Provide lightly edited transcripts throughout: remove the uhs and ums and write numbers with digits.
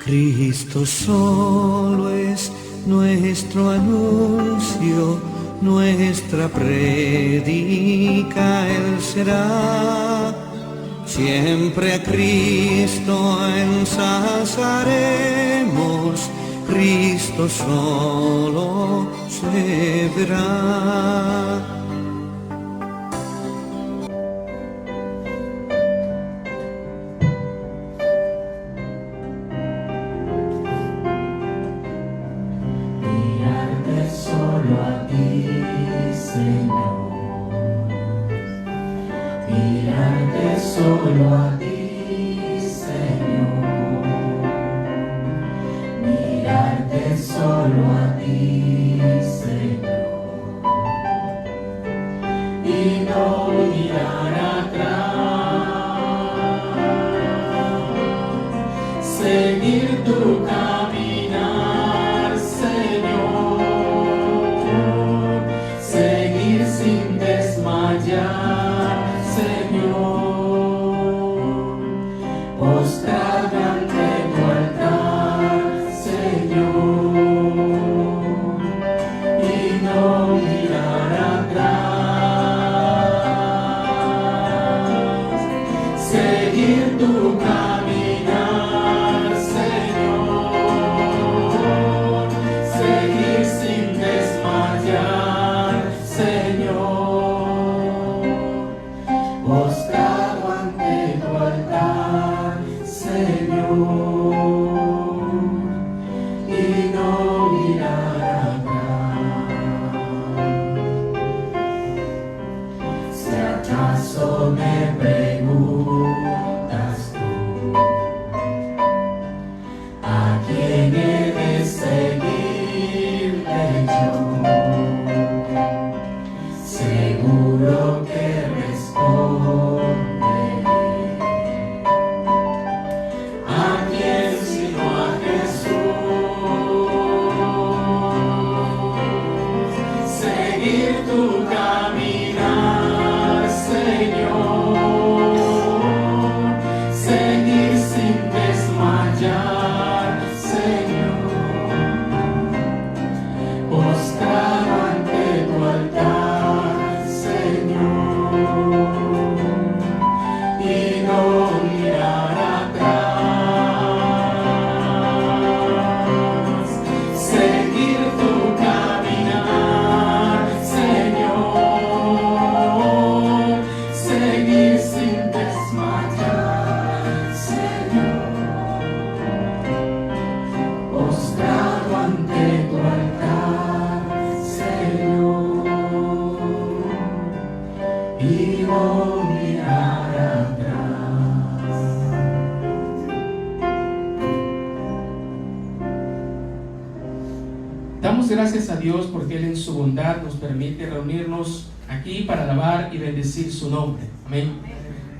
Cristo solo es nuestro anuncio, nuestra prédica Él será. Siempre a Cristo ensalzaremos, Cristo solo se verá. Solo a ti, Señor, mirarte solo a ti, Señor, mirarte solo a ti, Señor, y no mirar atrás, seguir tu caminar, Señor. Sin desmayar, Señor, postrado ante tu altar, Señor, y no mirar atrás, seguir tu caminar, Señor, seguir sin desmayar, Señor, postrado ante tu altar, Señor, y no mirar atrás. Si acaso me preguntas tú, ¿a quién he de seguirle yo? Seguro que responderé, ¿a quién sino a Jesús? Seguir tu caminar, Señor, seguir sin desmayar, Señor, postrado ante tu altar, y no mirar atrás, seguir tu caminar, Señor, seguir sin desmayar, Señor, postrado ante tu altar, Señor, y no mirar atrás. Damos gracias a Dios porque Él en su bondad nos permite reunirnos aquí para alabar y bendecir su nombre. Amén.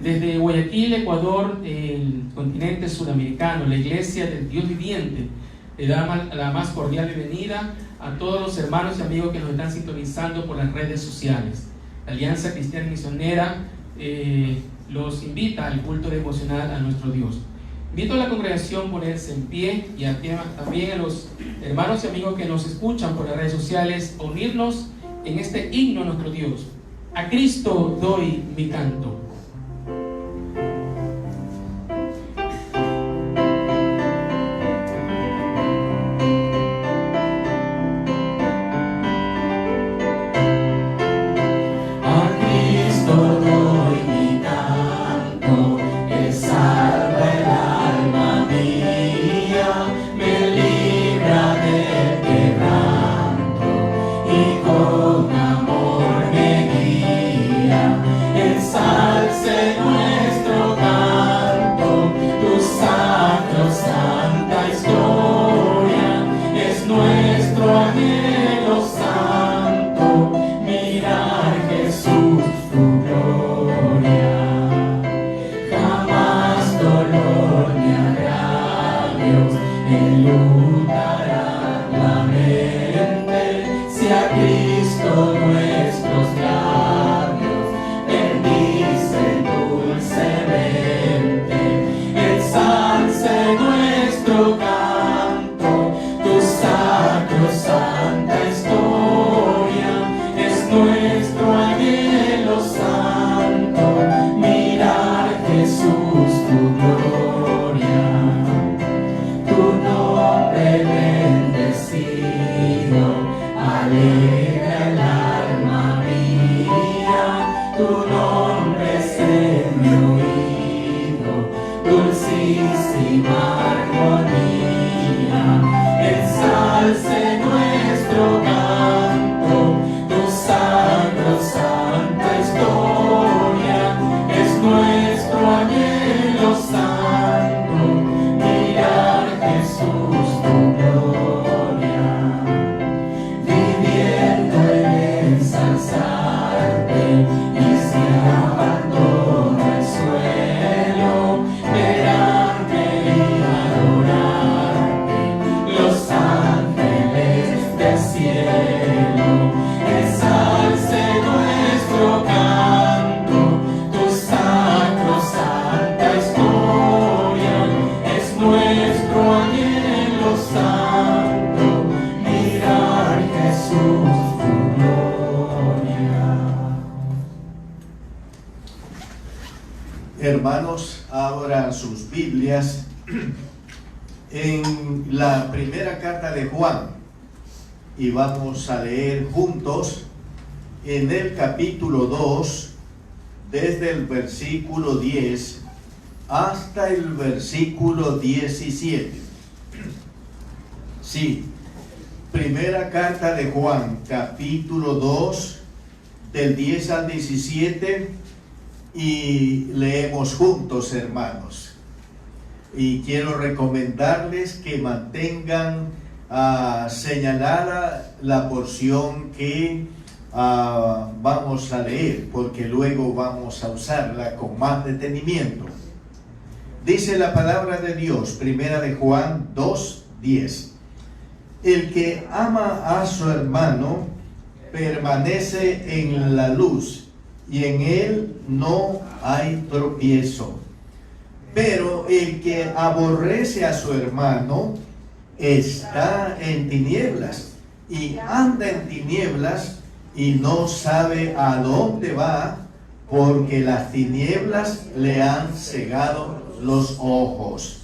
Desde Guayaquil, Ecuador, el continente sudamericano, la Iglesia del Dios Viviente le da la más cordial bienvenida a todos los hermanos y amigos que nos están sintonizando por las redes sociales. La Alianza Cristiana Misionera los invita al culto devocional a nuestro Dios. Invito a la congregación a ponerse en pie y también a los hermanos y amigos que nos escuchan por las redes sociales a unirnos en este himno a nuestro Dios. A Cristo doy mi canto. Con amor me guía, el dulcísima armonía, ensalce nuestro canto, tu santa historia, es nuestro anhelo santo, mirar Jesús tu gloria, viviendo en ensalzarte, y si abandono el suelo, verarte y adorarte los ángeles del cielo. Ensalce nuestro canto, tu santa historia, es nuestro anhelo santo, mirar Jesús tu gloria. Hermanos, abran sus Biblias en la primera carta de Juan y vamos a leer juntos en el capítulo 2, desde el versículo 10 hasta el versículo 17. Sí, primera carta de Juan, capítulo 2, del 10 al 17, y leemos juntos, hermanos. Y quiero recomendarles que mantengan señalada la porción que vamos a leer, porque luego vamos a usarla con más detenimiento. Dice la palabra de Dios, primera de Juan 2:10. El que ama a su hermano permanece en la luz, y en él no hay tropiezo. Pero el que aborrece a su hermano está en tinieblas, y anda en tinieblas, y no sabe a dónde va, porque las tinieblas le han cegado los ojos.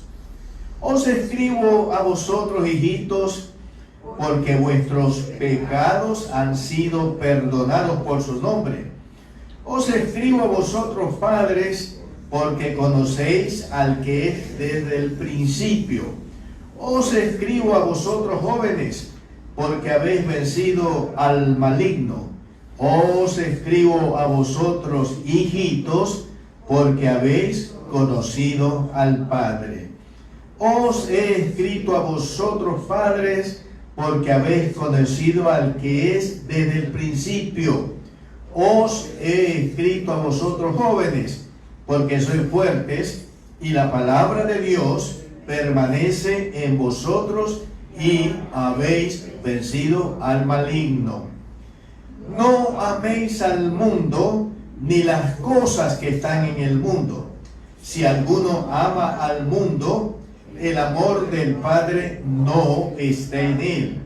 Os escribo a vosotros, hijitos, porque vuestros pecados han sido perdonados por su nombre. Os escribo a vosotros, padres, porque conocéis al que es desde el principio. Os escribo a vosotros, jóvenes, porque habéis vencido al maligno. Os escribo a vosotros, hijitos, porque habéis conocido al Padre. Os he escrito a vosotros, padres, porque habéis conocido al que es desde el principio. Os he escrito a vosotros, jóvenes, porque sois fuertes, y la palabra de Dios permanece en vosotros, y habéis vencido al maligno. No améis al mundo, ni las cosas que están en el mundo. Si alguno ama al mundo, el amor del Padre no está en él.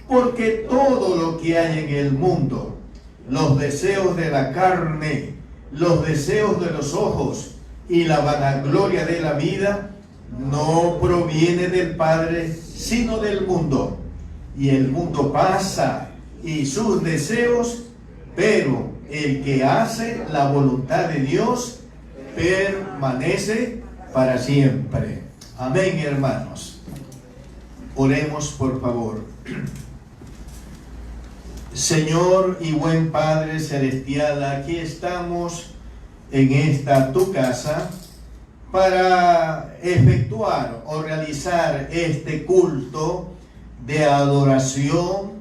Porque todo lo que hay en el mundo, los deseos de la carne, los deseos de los ojos y la vanagloria de la vida, no proviene del Padre, sino del mundo. Y el mundo pasa y sus deseos, pero el que hace la voluntad de Dios permanece para siempre. Amén, hermanos. Oremos, por favor. Señor y buen Padre Celestial, aquí estamos en esta tu casa para efectuar o realizar este culto de adoración,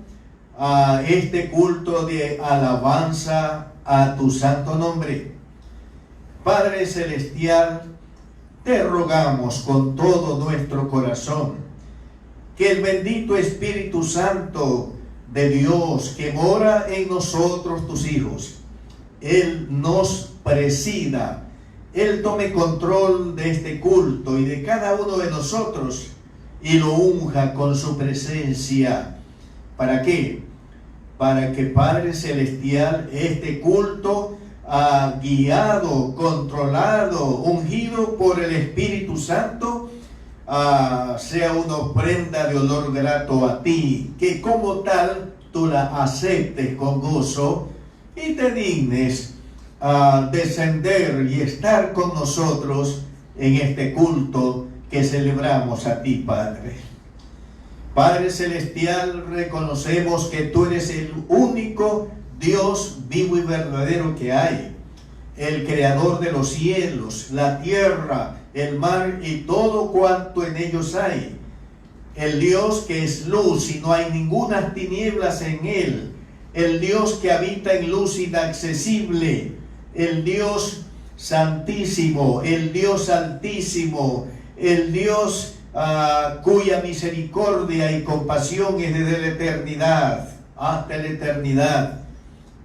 este culto de alabanza a tu santo nombre. Padre Celestial, te rogamos con todo nuestro corazón que el bendito Espíritu Santo de Dios que mora en nosotros, tus hijos, Él nos presida, Él tome control de este culto y de cada uno de nosotros y lo unja con su presencia. ¿Para qué? Para que, Padre Celestial, este culto guiado, controlado, ungido por el Espíritu Santo, sea una ofrenda de olor grato a ti, que como tal tú la aceptes con gozo y te dignes a descender y estar con nosotros en este culto que celebramos a ti, Padre. Padre Celestial, reconocemos que tú eres el único Dios vivo y verdadero que hay, el creador de los cielos, la tierra, el mar y todo cuanto en ellos hay. El Dios que es luz y no hay ninguna tinieblas en él. El Dios que habita en luz inaccesible. El Dios santísimo, el Dios altísimo, el Dios cuya misericordia y compasión es desde la eternidad hasta la eternidad.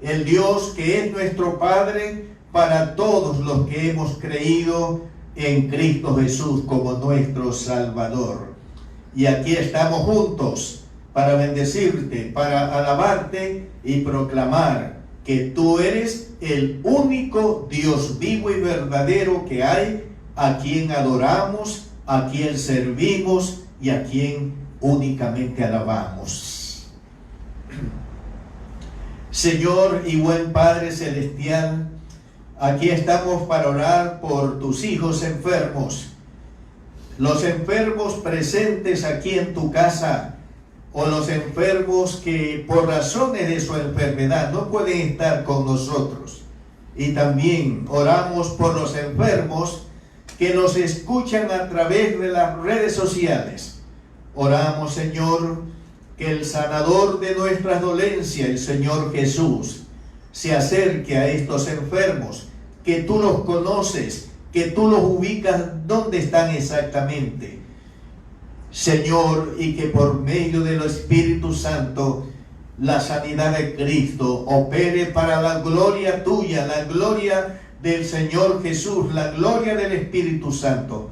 El Dios que es nuestro Padre para todos los que hemos creído en Cristo Jesús como nuestro Salvador. Y aquí estamos juntos para bendecirte, para alabarte y proclamar que tú eres el único Dios vivo y verdadero que hay, a quien adoramos, a quien servimos y a quien únicamente alabamos. Señor y buen Padre Celestial, aquí estamos para orar por tus hijos enfermos, los enfermos presentes aquí en tu casa, o los enfermos que por razones de su enfermedad no pueden estar con nosotros. Y también oramos por los enfermos que nos escuchan a través de las redes sociales. Oramos, Señor, que el sanador de nuestras dolencias, el Señor Jesús, se acerque a estos enfermos, que tú los conoces, que tú los ubicas dónde están exactamente, Señor, y que por medio del Espíritu Santo la sanidad de Cristo opere para la gloria tuya, la gloria del Señor Jesús, la gloria del Espíritu Santo.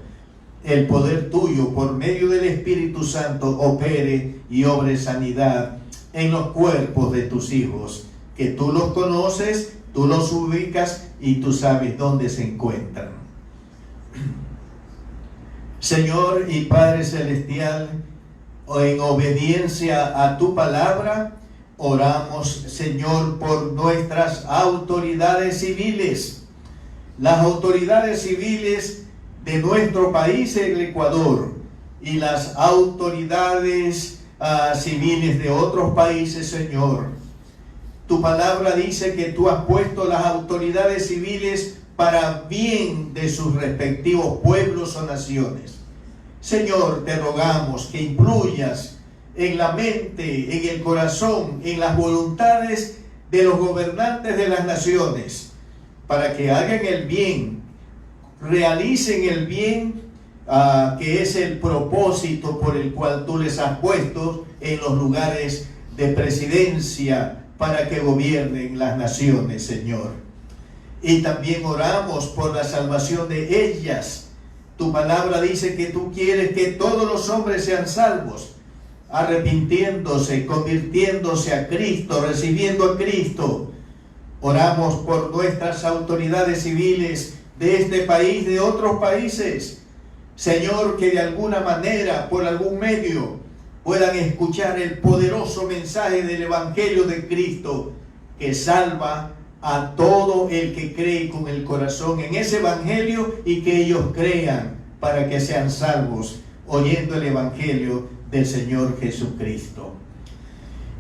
El poder tuyo por medio del Espíritu Santo opere y obre sanidad en los cuerpos de tus hijos, que tú los conoces, tú los ubicas y tú sabes dónde se encuentran. Señor y Padre Celestial, en obediencia a tu palabra, oramos, Señor, por nuestras autoridades civiles, las autoridades civiles de nuestro país, el Ecuador, y las autoridades civiles de otros países, Señor. Tu palabra dice que tú has puesto las autoridades civiles para bien de sus respectivos pueblos o naciones. Señor, te rogamos que influyas en la mente, en el corazón, en las voluntades de los gobernantes de las naciones, para que hagan el bien, realicen el bien, que es el propósito por el cual tú les has puesto en los lugares de presidencia para que gobiernen las naciones, Señor. Y también oramos por la salvación de ellas. Tu palabra dice que tú quieres que todos los hombres sean salvos, arrepintiéndose, convirtiéndose a Cristo, recibiendo a Cristo. Oramos por nuestras autoridades civiles de este país, de otros países. Señor, que de alguna manera, por algún medio, puedan escuchar el poderoso mensaje del Evangelio de Cristo, que salva a todo el que cree con el corazón en ese Evangelio, y que ellos crean para que sean salvos oyendo el Evangelio del Señor Jesucristo.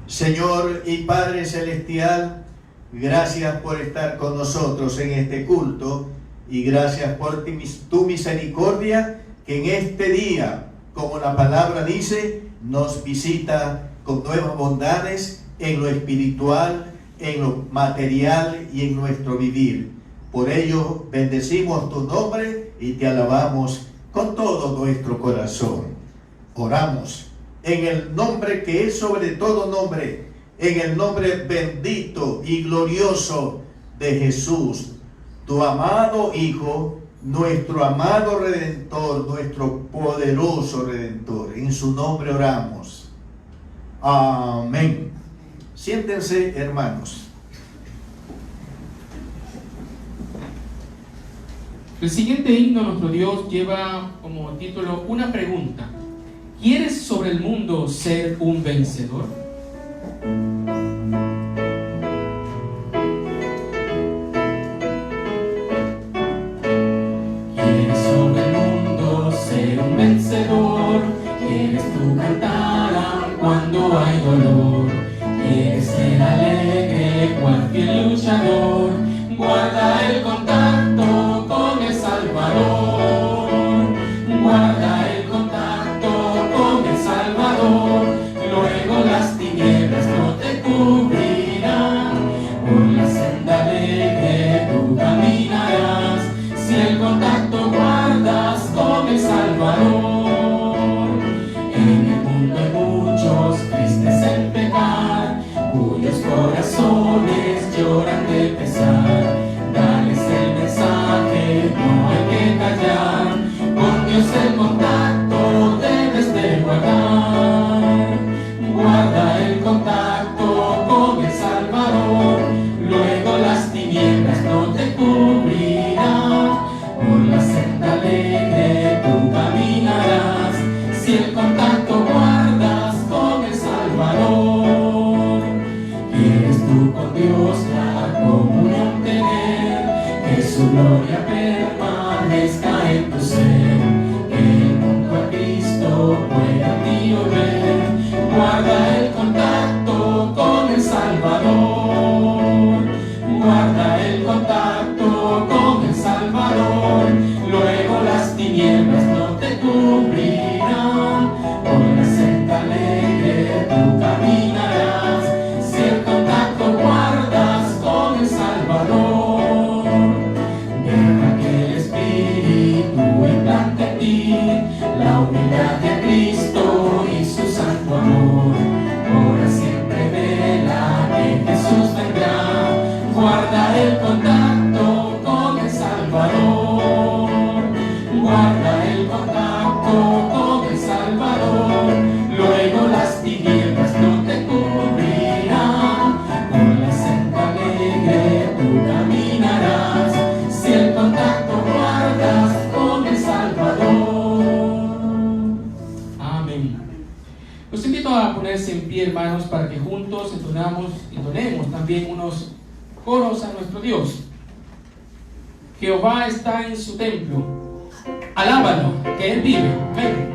Señor y Padre Celestial, gracias por estar con nosotros en este culto, y gracias por tu misericordia, que en este día, como la palabra dice, nos visita con nuevas bondades en lo espiritual, en lo material y en nuestro vivir. Por ello bendecimos tu nombre y te alabamos con todo nuestro corazón. Oramos en el nombre que es sobre todo nombre, en el nombre bendito y glorioso de Jesús, tu amado Hijo, nuestro amado Redentor, nuestro poderoso Redentor. En su nombre oramos. Amén. Siéntense, hermanos. El siguiente himno, nuestro Dios, lleva como título una pregunta: ¿quieres sobre el mundo ser un vencedor? ¿Quieres sobre el Salvador. En el mundo hay muchos tristes en pecar, cuyos corazones lloran de pesar. Dales el mensaje, no hay que callar, con Dios el contacto debes de guardar. Guarda el contacto con el Salvador, luego las tinieblas no te cubrirán. Por la senda alegre tú caminarás, si el contacto guardas con el Salvador. ¿Quieres tú con Dios la comunión tener? Que su gloria permanezca en tu ser, que el mundo a Cristo pueda en ti ver. Guarda el contacto con el Salvador, guarda el contacto con el Salvador, luego las tinieblas no te cubrirán. Por la senda alegre tú caminarás, si el contacto guardas con el Salvador. Deja que el Espíritu implante en ti la humildad de Cristo y su santo amor. Ora siempre, vela que Jesús vendrá. Guarda el contacto con el Salvador, guarda el contacto con el Salvador, luego las tinieblas no te cubrirán. Por la senda alegre tú caminarás, si el contacto guardas con el Salvador. Amén. Los invito a ponerse en pie, hermanos, para que juntos entonemos también unos coros a nuestro Dios. Jehová está en su templo, alábalo, que Él vive. Amén.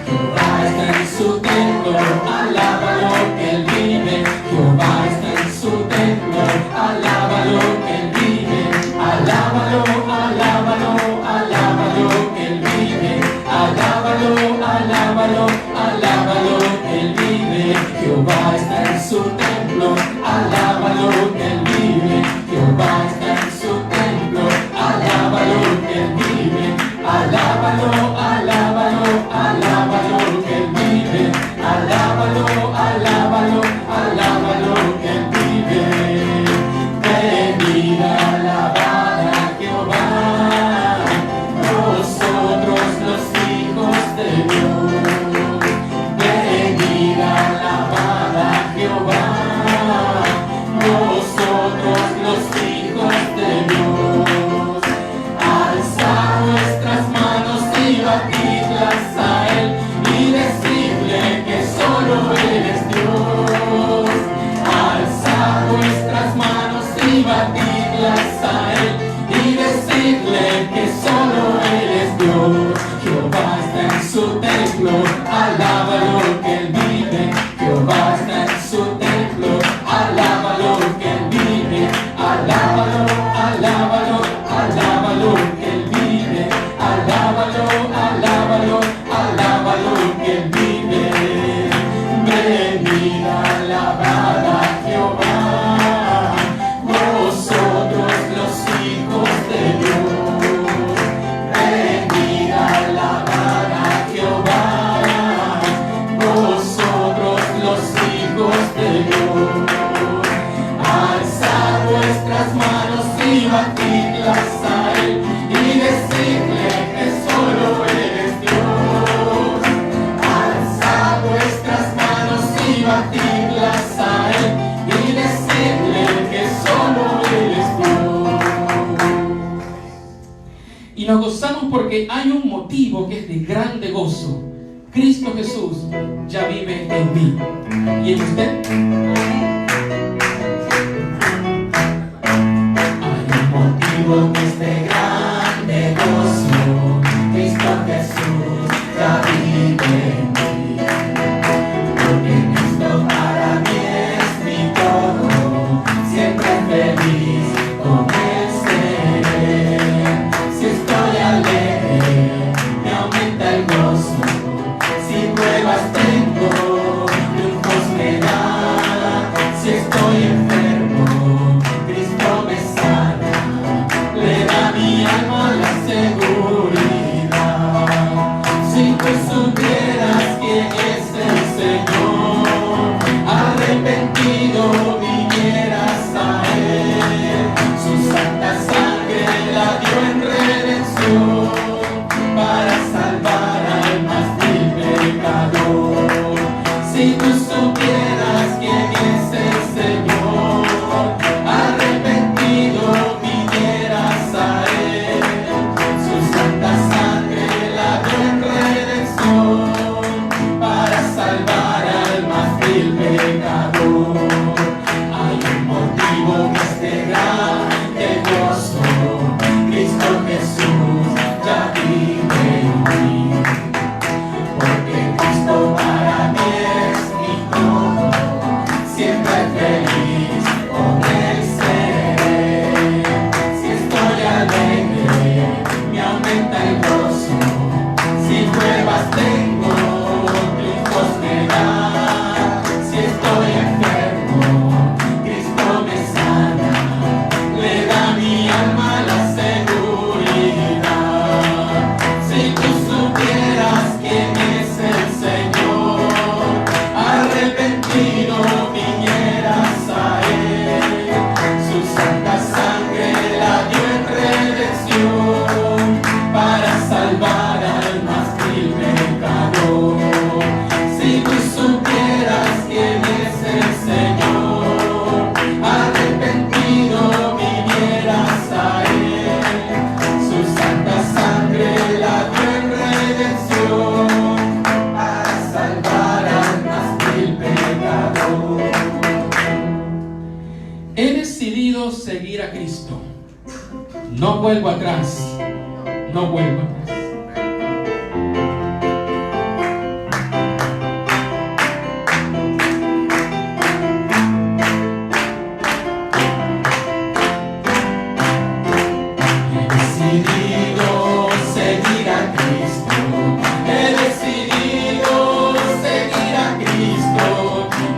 Jehová está en su templo, alábalo que Él vive. Jehová está en su templo, alábalo que Él vive. Alábalo, alábalo, alábalo que Él vive. Alábalo, alábalo, alábalo que Él vive. Jehová está en su templo, alábalo que Él vive. Jehová está en su templo, alábalo que Él vive. Alábalo, alábalo, alábalo que Él vive. Alábalo, alábalo, alábalo que Él vive. Venid a alabar a Jehová, nosotros los hijos de Dios. Venid a alabar a Jehová, nosotros los hijos de Dios. Alza vuestras manos y batidlas a Él, y decidle que solo Él es Dios. Alza vuestras manos y batidlas a Él, y decidle que solo Él es Dios. Jehová está en su templo, alábalo que Él vive. Jehová está en su templo, alábalo que Él vive. Alábalo, alábalo, alábalo que Él vive. Alábalo, alábalo, alábalo que Él vive. Venid a alabar a Jehová, nosotros los hijos de Dios. Venid a alabar a Jehová, nosotros los hijos de Dios. Alzad vuestras manos y batidlas a Él, y decidle que solo Él es Dios. Alzad vuestras manos y batidlas a Él, y decidle que solo Él es Dios. Y nos gozamos porque hay un motivo que es de grande gozo. Cristo Jesús ya vive en mí. ¿Y en usted? Hay un motivo que es de grande gozo. Cristo Jesús ya vive en mí. Porque Cristo para mí es mi todo, siempre feliz con Él seré. Si estoy alegre, me aumenta el gozo. Si pruebas tengo, triunfos me dan. estoy enfermo, Cristo me sana, le da a mi alma la seguridad. Si tú supieras quién es el Señor, arrepentido vinieras a Él, su santa sangre la dio en redención para salvar al más vil pecador. Si tú supieras quién es el Señor, arrepentido vinieras a Él, su santa sangre la dio en redención para salvar al más vil pecador. Hay un motivo que es de grande gozo, Cristo Jesús ya vive en mí, porque Cristo para mí es mi todo, siempre feliz con Él seré. Si estoy alegre, me aumenta el gozo, si pruebas tengo, triunfos me da. Si estoy enfermo, Cristo me sana, le da a mi alma la seguridad. Si tú supieras quién es el Señor, arrepentido vinieras a Él, su santa sangre la dio en redención para salvar al más vil pecador. Si tú supieras quién es el Señor, arrepentido vinieras a Él, su santa sangre la dio en redención para salvar al más vil pecador. He decidido seguir a Cristo. No vuelvo atrás. No vuelvo atrás. He decidido seguir a Cristo, he decidido seguir a Cristo,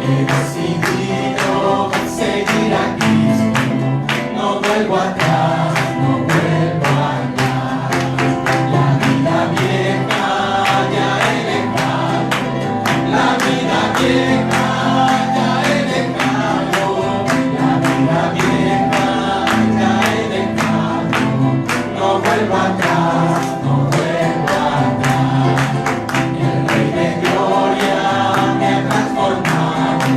he decidido seguir a Cristo, no vuelvo atrás, no vuelvo atrás. La vida vieja ya he dejado, la vida vieja ya he dejado, la vida vieja ya he dejado, no vuelvo atrás, no vuelvo atrás. El Rey de Gloria me ha transformado,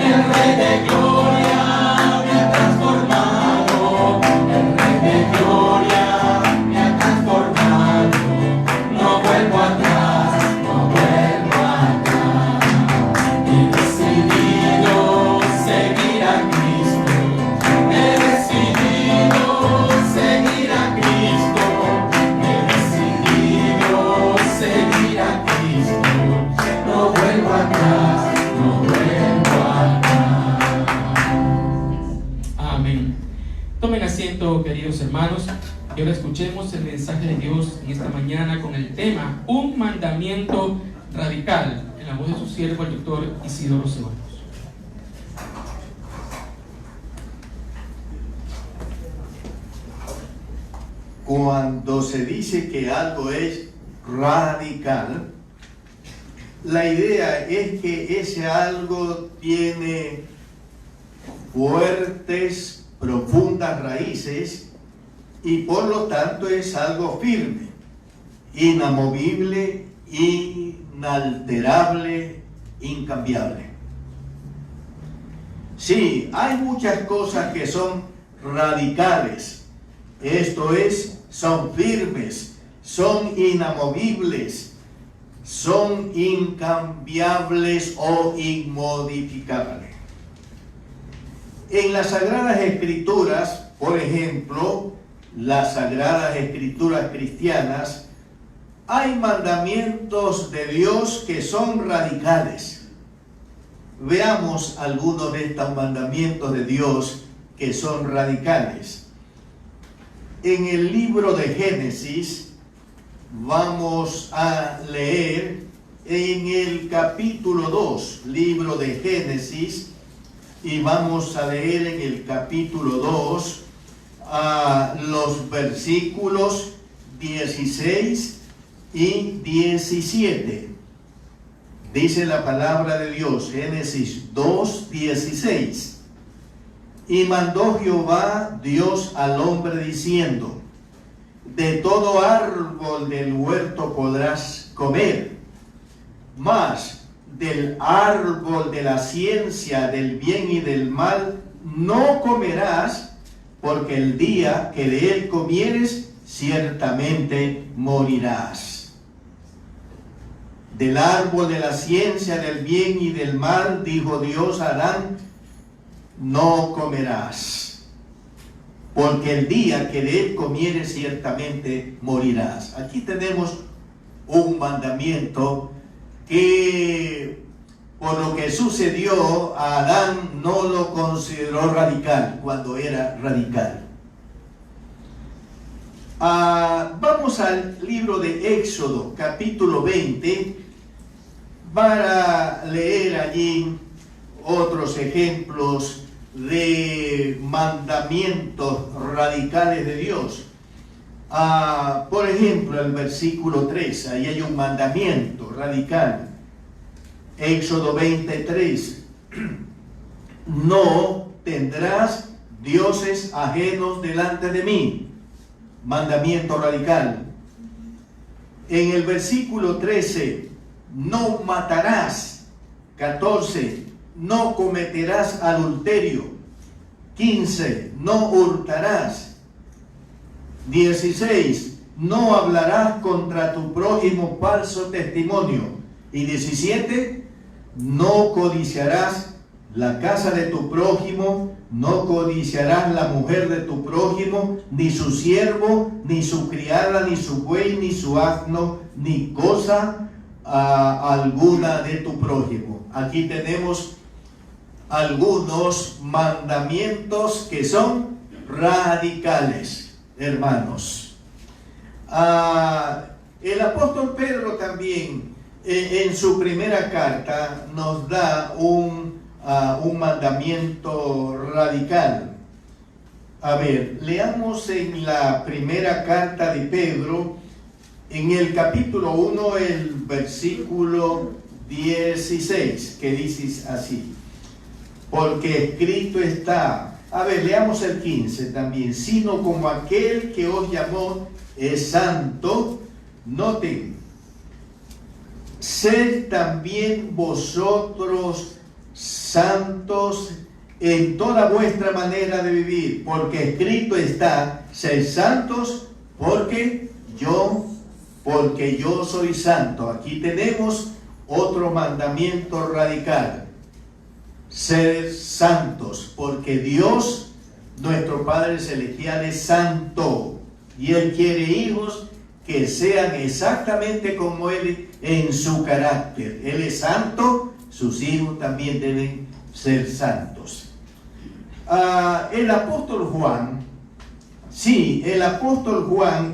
el Rey de Gloria me ha transformado, el Rey de Gloria me ha transformado, no vuelvo atrás, no vuelvo atrás. He decidido seguir a Cristo, he decidido seguir a Cristo, he decidido seguir a Cristo, no vuelvo atrás, no vuelvo atrás. Amén. Tomen asiento, queridos hermanos, y ahora escuchemos el mensaje de Dios en esta mañana con el tema Un mandamiento radical, en la voz de su siervo, el doctor Isidoro Ceballos. Cuando se dice que algo es radical, la idea es que ese algo tiene fuertes, profundas raíces y por lo tanto es algo firme, inamovible, inalterable, incambiable. Sí, hay muchas cosas que son radicales, esto es, son firmes, son inamovibles, son incambiables o inmodificables. En las Sagradas Escrituras, por ejemplo, las Sagradas Escrituras cristianas, hay mandamientos de Dios que son radicales. Veamos algunos de estos mandamientos de Dios que son radicales. En el libro de Génesis vamos a leer en el capítulo 2, libro de Génesis, y vamos a leer en el capítulo 2 los versículos 16 y 17. Dice la palabra de Dios, Génesis 2:16. Y mandó Jehová Dios al hombre diciendo: de todo árbol del huerto podrás comer, mas del árbol de la ciencia del bien y del mal no comerás, porque el día que de él comieres, ciertamente morirás. Del árbol de la ciencia del bien y del mal, dijo Dios a Adán, no comerás, porque el día que de él comieres, ciertamente morirás. Aquí tenemos un mandamiento que, por lo que sucedió, a Adán no lo consideró radical cuando era radical. Vamos al libro de Éxodo, capítulo 20, para leer allí otros ejemplos de mandamientos radicales de Dios. Por ejemplo, el versículo 3, ahí hay un mandamiento radical. Éxodo 23, no tendrás dioses ajenos delante de mí. Mandamiento radical. En el versículo 13, no matarás. 14, no cometerás adulterio. 15, no hurtarás. 16, no hablarás contra tu prójimo falso testimonio. Y 17, no codiciarás la casa de tu prójimo, no codiciarás la mujer de tu prójimo, ni su siervo, ni su criada, ni su buey, ni su asno, ni cosa alguna de tu prójimo. Aquí tenemos algunos mandamientos que son radicales, hermanos. El apóstol Pedro también en su primera carta nos da un mandamiento radical. A ver, leamos en la primera carta de Pedro, en el capítulo 1, el versículo 16, que dice así: porque escrito está. A ver, leamos el 15 también. Sino como aquel que os llamó es santo, noten, sed también vosotros santos en toda vuestra manera de vivir, porque escrito está: sed santos porque yo soy santo. Aquí tenemos otro mandamiento radical: sed santos, porque Dios, nuestro Padre Celestial, es santo, y Él quiere hijos que sean exactamente como Él en su carácter. Él es santo, sus hijos también deben ser santos. El apóstol Juan,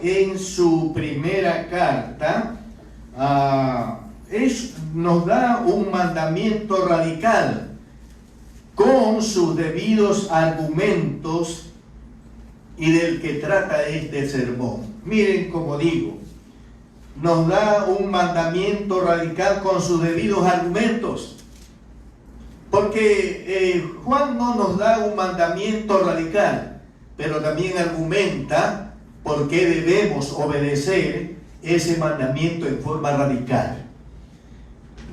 en su primera carta nos da un mandamiento radical con sus debidos argumentos, y del que trata este sermón. Miren, como digo, nos da un mandamiento radical con sus debidos argumentos, porque Juan no nos da un mandamiento radical, pero también argumenta por qué debemos obedecer ese mandamiento en forma radical.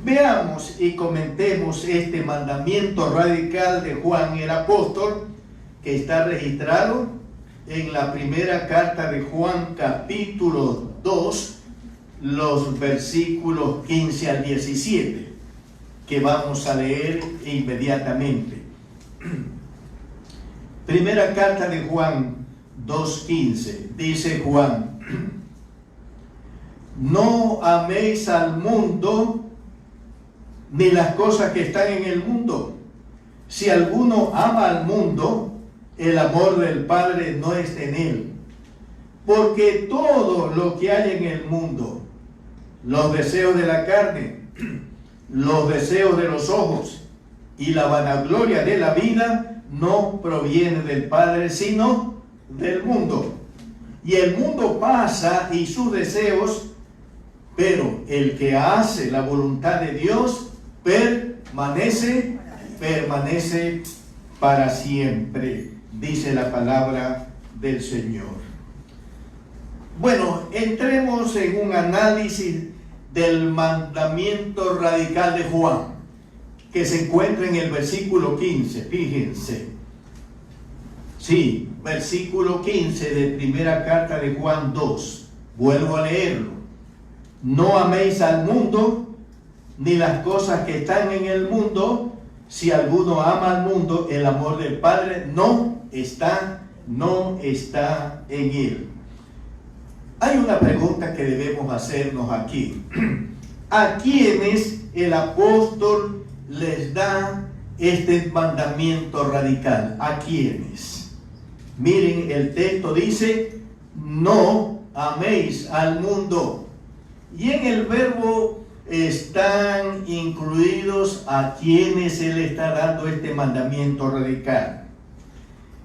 Veamos y comentemos este mandamiento radical de Juan el apóstol, que está registrado en la primera carta de Juan, capítulo 2, los versículos 15 al 17, que vamos a leer inmediatamente. Primera carta de Juan 2:15, dice Juan: no améis al mundo ni las cosas que están en el mundo. Si alguno ama al mundo, el amor del Padre no está en él. Porque todo lo que hay en el mundo, los deseos de la carne, los deseos de los ojos y la vanagloria de la vida no proviene del Padre, sino del mundo. Y el mundo pasa y sus deseos, pero el que hace la voluntad de Dios permanece para siempre, dice la palabra del Señor. Bueno, entremos en un análisis del mandamiento radical de Juan, que se encuentra en el versículo 15, fíjense. Sí, versículo 15 de primera carta de Juan 2. Vuelvo a leerlo. No améis al mundo, ni las cosas que están en el mundo. Si alguno ama al mundo, el amor del Padre no está en él. Hay una pregunta que debemos hacernos aquí. ¿A quiénes el apóstol les da este mandamiento radical? ¿A quiénes? Miren, el texto dice, no améis al mundo. Y en el verbo están incluidos a quienes él está dando este mandamiento radical.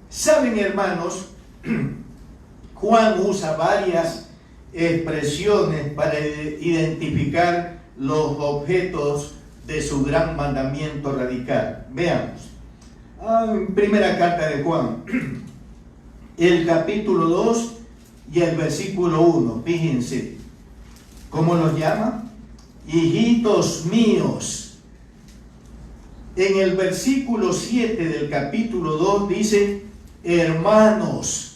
Saben, hermanos, Juan usa varias expresiones para identificar los objetos de su gran mandamiento radical. Veamos. En primera carta de Juan, el capítulo 2 y el versículo 1. Fíjense, ¿cómo los llama? Hijitos míos. En el versículo 7 del capítulo 2 dice, hermanos.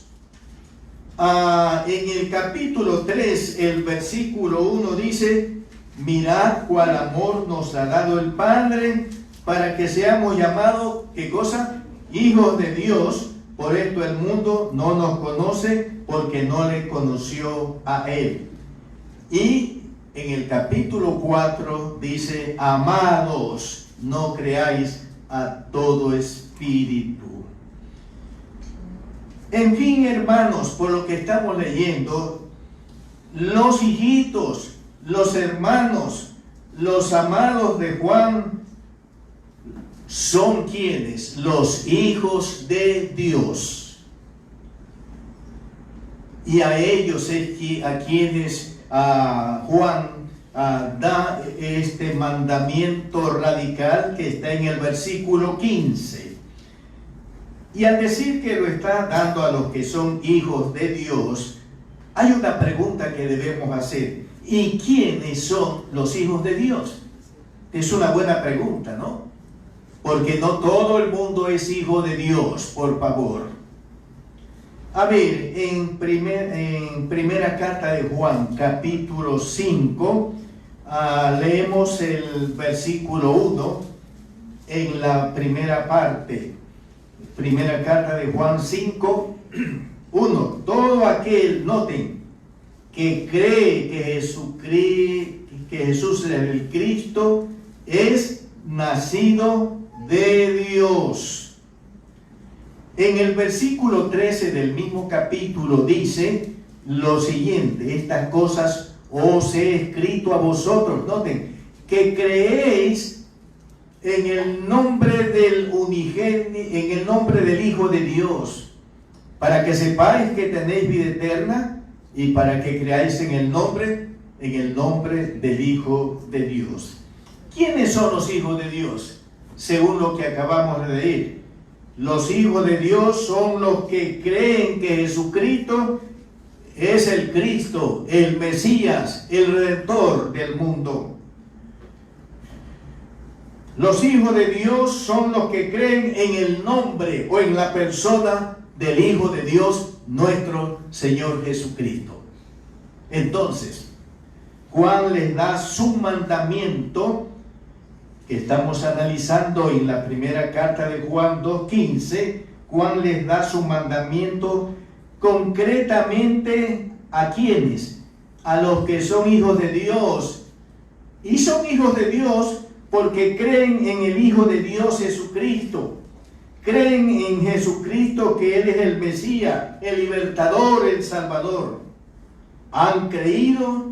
En el capítulo 3, el versículo 1 dice, mirad cuál amor nos ha dado el Padre para que seamos llamados, ¿qué cosa? Hijos de Dios. Por esto el mundo no nos conoce porque no le conoció a Él. Y en el capítulo 4 dice, amados, no creáis a todo espíritu. En fin, hermanos, por lo que estamos leyendo, los hijitos, los hermanos, los amados de Juan, son quienes, los hijos de Dios. Y a ellos es a quienes Juan da este mandamiento radical que está en el versículo 15. Y al decir que lo está dando a los que son hijos de Dios, hay una pregunta que debemos hacer. ¿Y quiénes son los hijos de Dios? Es una buena pregunta, ¿no? Porque no todo el mundo es hijo de Dios, por favor. A ver, en primera carta de Juan, capítulo 5, leemos el versículo 1 en la primera parte. Primera carta de Juan 5, 1. Todo aquel, noten, que cree que Jesús es el Cristo, es nacido de Dios. En el versículo 13 del mismo capítulo dice lo siguiente, estas cosas os he escrito a vosotros, noten, que creéis en el nombre del unigénito, en el nombre del Hijo de Dios, para que sepáis que tenéis vida eterna y para que creáis en el nombre del Hijo de Dios. ¿Quiénes son los hijos de Dios? Según lo que acabamos de leer, los hijos de Dios son los que creen que Jesucristo es el Cristo, el Mesías, el Redentor del mundo. Los hijos de Dios son los que creen en el nombre o en la persona del Hijo de Dios, nuestro Señor Jesucristo. Entonces, Juan les da su mandamiento, que estamos analizando en la primera carta de Juan 2:15. Juan les da su mandamiento concretamente ¿a quiénes? A los que son hijos de Dios. Y son hijos de Dios porque creen en el Hijo de Dios Jesucristo. Creen en Jesucristo, que Él es el Mesías, el libertador, el Salvador. Han creído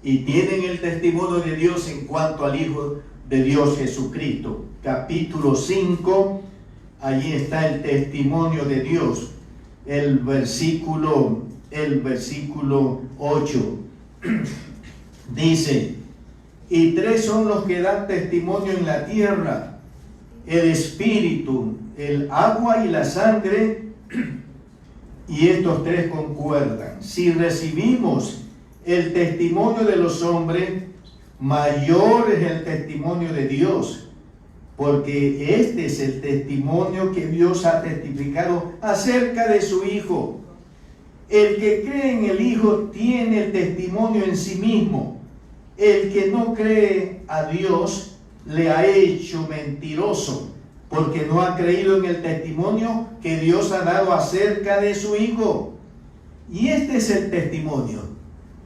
y tienen el testimonio de Dios en cuanto al Hijo de Dios Jesucristo. Capítulo 5, allí está el testimonio de Dios. El versículo 8 dice: y 3 son los que dan testimonio en la tierra, el espíritu, el agua y la sangre, y estos 3 concuerdan. Si recibimos el testimonio de los hombres, mayor es el testimonio de Dios, porque este es el testimonio que Dios ha testificado acerca de su Hijo. El que cree en el Hijo tiene el testimonio en sí mismo. El que no cree a Dios le ha hecho mentiroso, porque no ha creído en el testimonio que Dios ha dado acerca de su Hijo. Y este es el testimonio.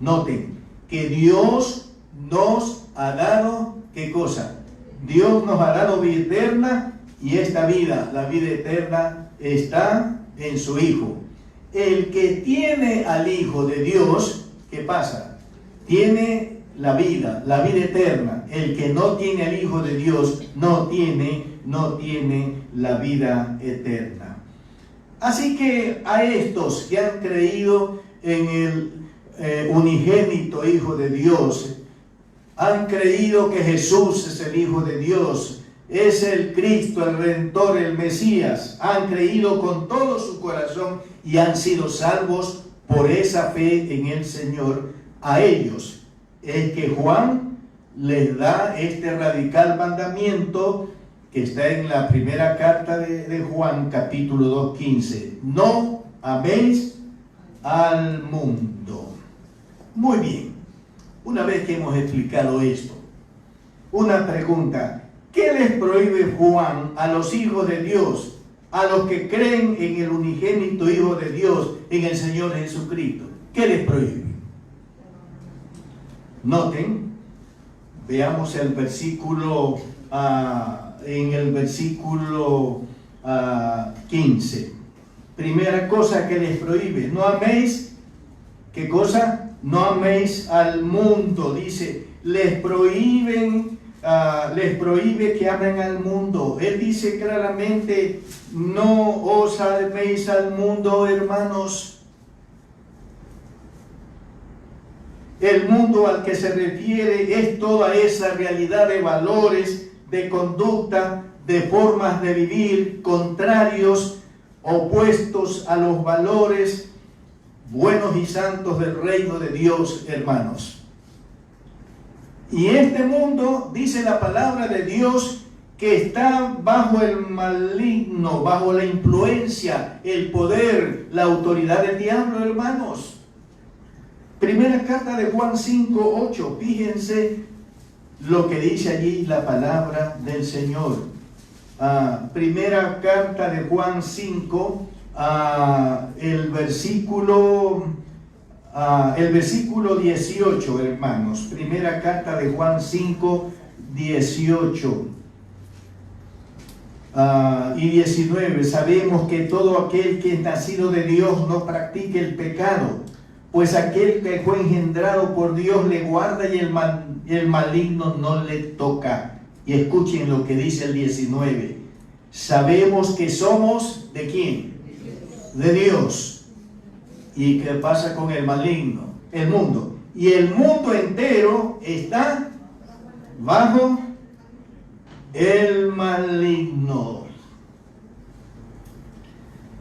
Noten que Dios nos ha dado, ¿qué cosa? Dios nos ha dado vida eterna, y esta vida, la vida eterna, está en su Hijo. El que tiene al Hijo de Dios, ¿qué pasa? Tiene la vida eterna. El que no tiene al Hijo de Dios no tiene la vida eterna. Así que a estos que han creído en el unigénito Hijo de Dios, han creído que Jesús es el Hijo de Dios, es el Cristo, el Redentor, el Mesías, han creído con todo su corazón y han sido salvos por esa fe en el Señor. A ellos es que Juan les da este radical mandamiento que está en la primera carta de Juan, capítulo 2:15. No améis al mundo. Muy bien, una vez que hemos explicado esto, una pregunta: ¿qué les prohíbe Juan a los hijos de Dios, a los que creen en el unigénito Hijo de Dios, en el Señor Jesucristo? ¿Qué les prohíbe? Noten, veamos el versículo, en el versículo 15. Primera cosa que les prohíbe: no améis, ¿qué cosa? No améis al mundo, dice. Les prohíbe que amen al mundo. Él dice claramente: no os améis al mundo, hermanos. El mundo al que se refiere es toda esa realidad de valores, de conducta, de formas de vivir contrarios, opuestos a los valores buenos y santos del reino de Dios, hermanos. Y este mundo, dice la palabra de Dios, que está bajo el maligno, bajo la influencia, el poder, la autoridad del diablo, hermanos. Primera carta de Juan 5:8, fíjense lo que dice allí la palabra del Señor. Primera carta de Juan 5, el versículo 18, hermanos. Primera carta de Juan 5, 18 y 19. Sabemos que todo aquel que es nacido de Dios no practica el pecado, pues aquel que fue engendrado por Dios le guarda, y el maligno no le toca. Y escuchen lo que dice el 19. Sabemos que somos ¿de quién? De Dios. ¿Y qué pasa con el maligno? El mundo. Y el mundo entero está bajo el maligno.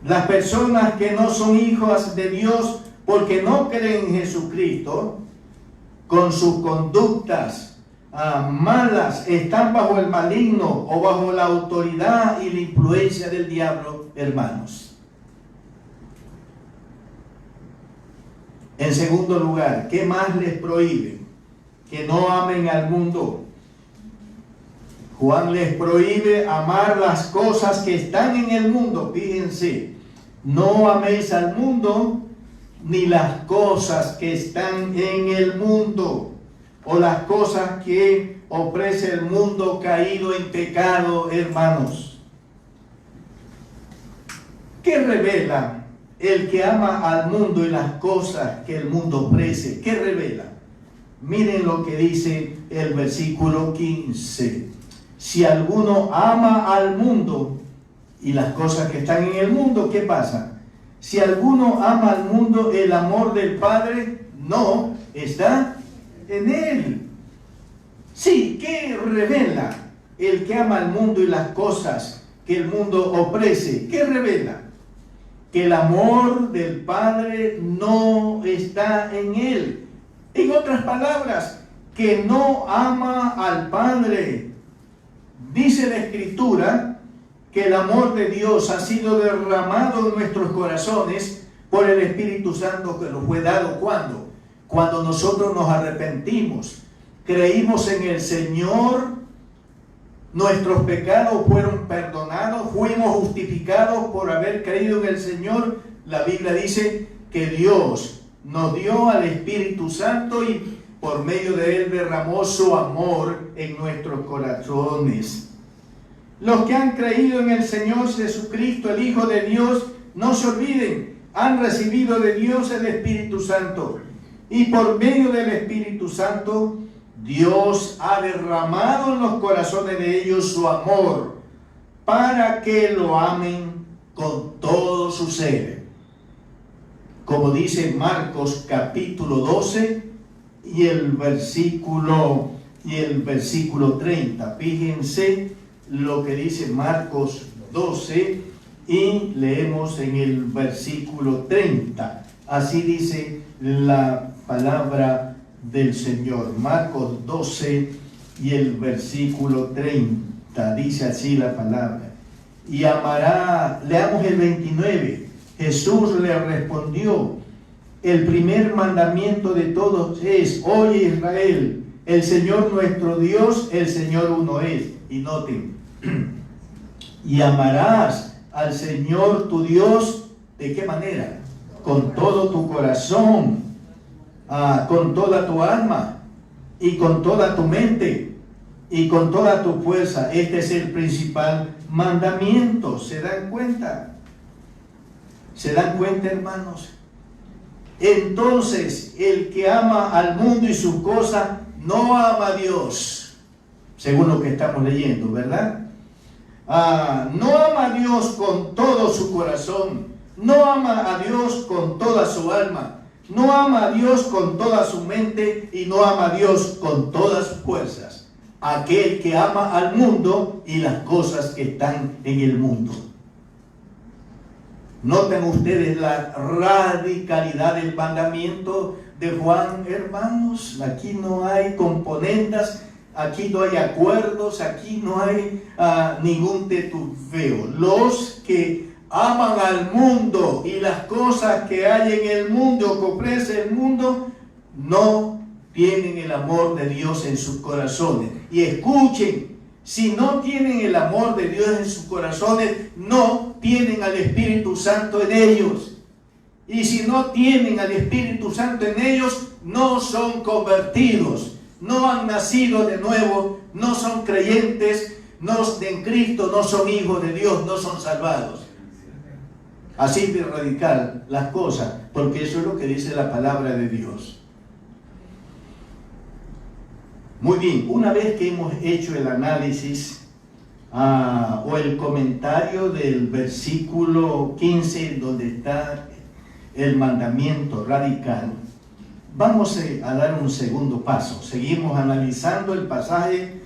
Las personas que no son hijas de Dios porque no creen en Jesucristo, con sus conductas malas, están bajo el maligno o bajo la autoridad y la influencia del diablo, hermanos. En segundo lugar, ¿qué más les prohíbe? Que no amen al mundo. Juan les prohíbe amar las cosas que están en el mundo. Fíjense, no améis al mundo ni las cosas que están en el mundo, o las cosas que ofrece el mundo caído en pecado, hermanos. ¿Qué revela el que ama al mundo y las cosas que el mundo ofrece? ¿Qué revela? Miren lo que dice el versículo 15. Si alguno ama al mundo y las cosas que están en el mundo, ¿qué pasa? Si alguno ama al mundo, el amor del Padre no está en él. Sí, ¿qué revela el que ama al mundo y las cosas que el mundo ofrece? ¿Qué revela? Que el amor del Padre no está en él. En otras palabras, que no ama al Padre. Dice la Escritura que el amor de Dios ha sido derramado en nuestros corazones por el Espíritu Santo que nos fue dado. ¿Cuándo? Cuando nosotros nos arrepentimos, creímos en el Señor, nuestros pecados fueron perdonados, fuimos justificados por haber creído en el Señor. La Biblia dice que Dios nos dio al Espíritu Santo y por medio de él derramó su amor en nuestros corazones. Los que han creído en el Señor Jesucristo, el Hijo de Dios, no se olviden, han recibido de Dios el Espíritu Santo. Y por medio del Espíritu Santo, Dios ha derramado en los corazones de ellos su amor para que lo amen con todo su ser. Como dice Marcos capítulo 12 y el versículo 30. Fíjense lo que dice Marcos 12 y leemos en el versículo 30. Así dice la palabra del Señor. Marcos 12 y el versículo 30. Dice así la palabra. Y amará, leamos el 29. Jesús le respondió: el primer mandamiento de todos es: oye Israel, el Señor nuestro Dios, el Señor uno es. Y noten, y amarás al Señor tu Dios, ¿de qué manera? Con todo tu corazón, con toda tu alma, y con toda tu mente, y con toda tu fuerza. Este es el principal mandamiento. ¿Se dan cuenta? ¿Se dan cuenta, hermanos? Entonces, el que ama al mundo y sus cosas, no ama a Dios, según lo que estamos leyendo, ¿verdad? No ama a Dios con todo su corazón, no ama a Dios con toda su alma, no ama a Dios con toda su mente y no ama a Dios con todas sus fuerzas. Aquel que ama al mundo y las cosas que están en el mundo. Noten ustedes la radicalidad del mandamiento de Juan, hermanos. Aquí no hay componendas, aquí no hay acuerdos, aquí no hay ningún titubeo. Los que aman al mundo y las cosas que hay en el mundo, que ofrece el mundo, no tienen el amor de Dios en sus corazones. Y escuchen, si no tienen el amor de Dios en sus corazones, no tienen al Espíritu Santo en ellos. Y si no tienen al Espíritu Santo en ellos, no son convertidos, no han nacido de nuevo, no son creyentes, en Cristo no son hijos de Dios, no son salvados. Así de radical las cosas, porque eso es lo que dice la palabra de Dios. Muy bien, una vez que hemos hecho el análisis o el comentario del versículo 15, donde está el mandamiento radical, vamos a dar un segundo paso. Seguimos analizando el pasaje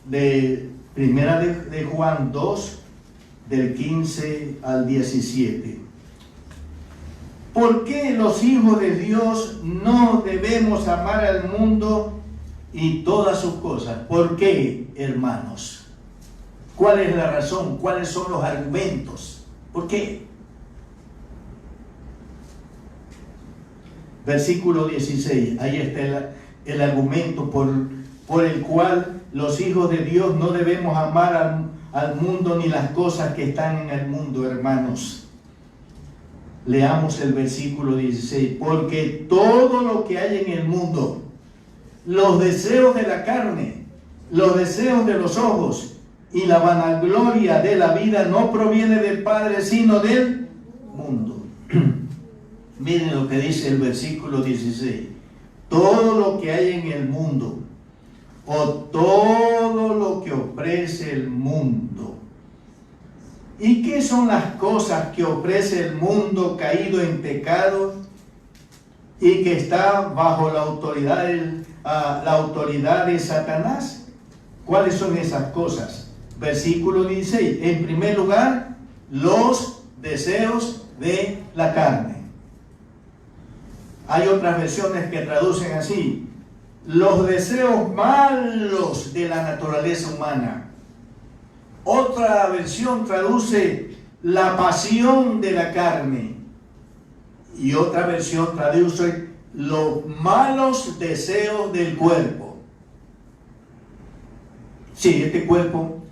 de Primera de Juan 2, del 15 al 17. ¿Por qué los hijos de Dios no debemos amar al mundo y todas sus cosas? ¿Por qué, hermanos? ¿Cuál es la razón? ¿Cuáles son los argumentos? ¿Por qué? Versículo 16, ahí está el argumento por el cual los hijos de Dios no debemos amar al mundo ni las cosas que están en el mundo, hermanos. Leamos el versículo 16. Porque todo lo que hay en el mundo, los deseos de la carne, los deseos de los ojos y la vanagloria de la vida no proviene del Padre, sino del mundo. Miren lo que dice el versículo 16. todo lo que hay en el mundo, o todo lo que ofrece el mundo. ¿Y qué son las cosas que ofrece el mundo caído en pecado y que está bajo la autoridad de Satanás? ¿Cuáles son esas cosas? Versículo 16. En primer lugar, los deseos de la carne. Hay otras versiones que traducen así: los deseos malos de la naturaleza humana. Otra versión traduce la pasión de la carne. Y otra versión traduce los malos deseos del cuerpo. Sí, este cuerpo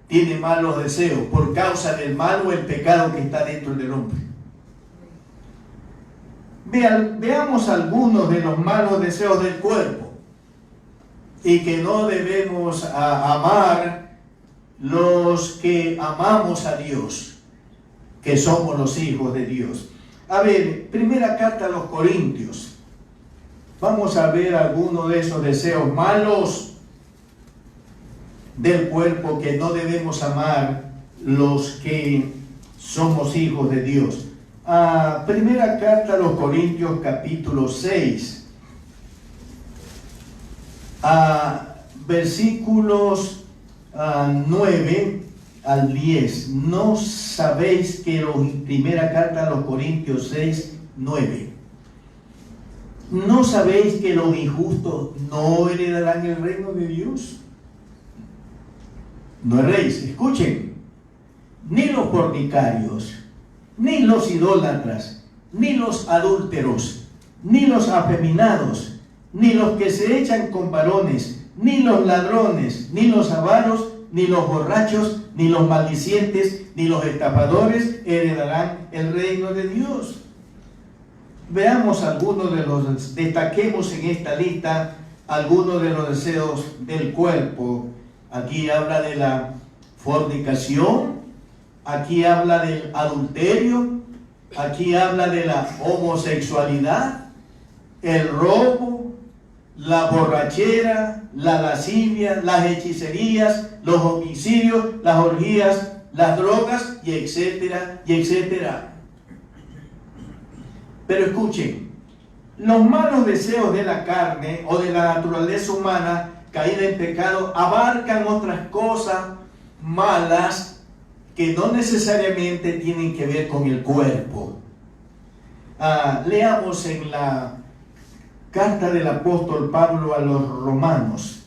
tiene malos deseos por causa del mal o el pecado que está dentro del hombre. Veamos algunos de los malos deseos del cuerpo y que no debemos amar los que amamos a Dios, que somos los hijos de Dios. A ver, primera carta a los Corintios. Vamos a ver algunos de esos deseos malos del cuerpo que no debemos amar los que somos hijos de Dios. Primera carta a los Corintios, capítulo 6, versículos 9 al 10. ¿No sabéis que primera carta a los Corintios 6, 9? ¿No sabéis que los injustos no heredarán el reino de Dios? No erréis, escuchen, ni los fornicarios, ni los idólatras, ni los adúlteros, ni los afeminados, ni los que se echan con varones, ni los ladrones, ni los avaros, ni los borrachos, ni los maldicientes, ni los estafadores heredarán el reino de Dios. Veamos algunos de los, destaquemos en esta lista algunos de los deseos del cuerpo. Aquí habla de la fornicación, aquí habla del adulterio, aquí habla de la homosexualidad, el robo, la borrachera, la lascivia, las hechicerías, los homicidios, las orgías, las drogas, y etcétera, y etcétera. Pero escuchen, los malos deseos de la carne o de la naturaleza humana caída en pecado abarcan otras cosas malas que no necesariamente tienen que ver con el cuerpo. Leamos en la carta del apóstol Pablo a los romanos,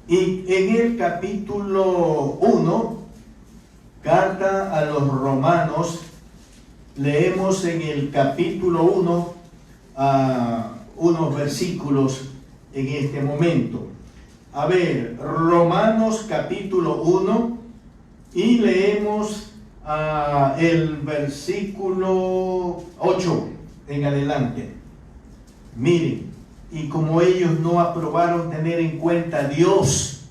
y en el capítulo 1, carta a los romanos, leemos en el capítulo 1 unos versículos en este momento. A ver, Romanos capítulo 1, y leemos el versículo 8 en adelante. Miren, y como ellos no aprobaron tener en cuenta a Dios,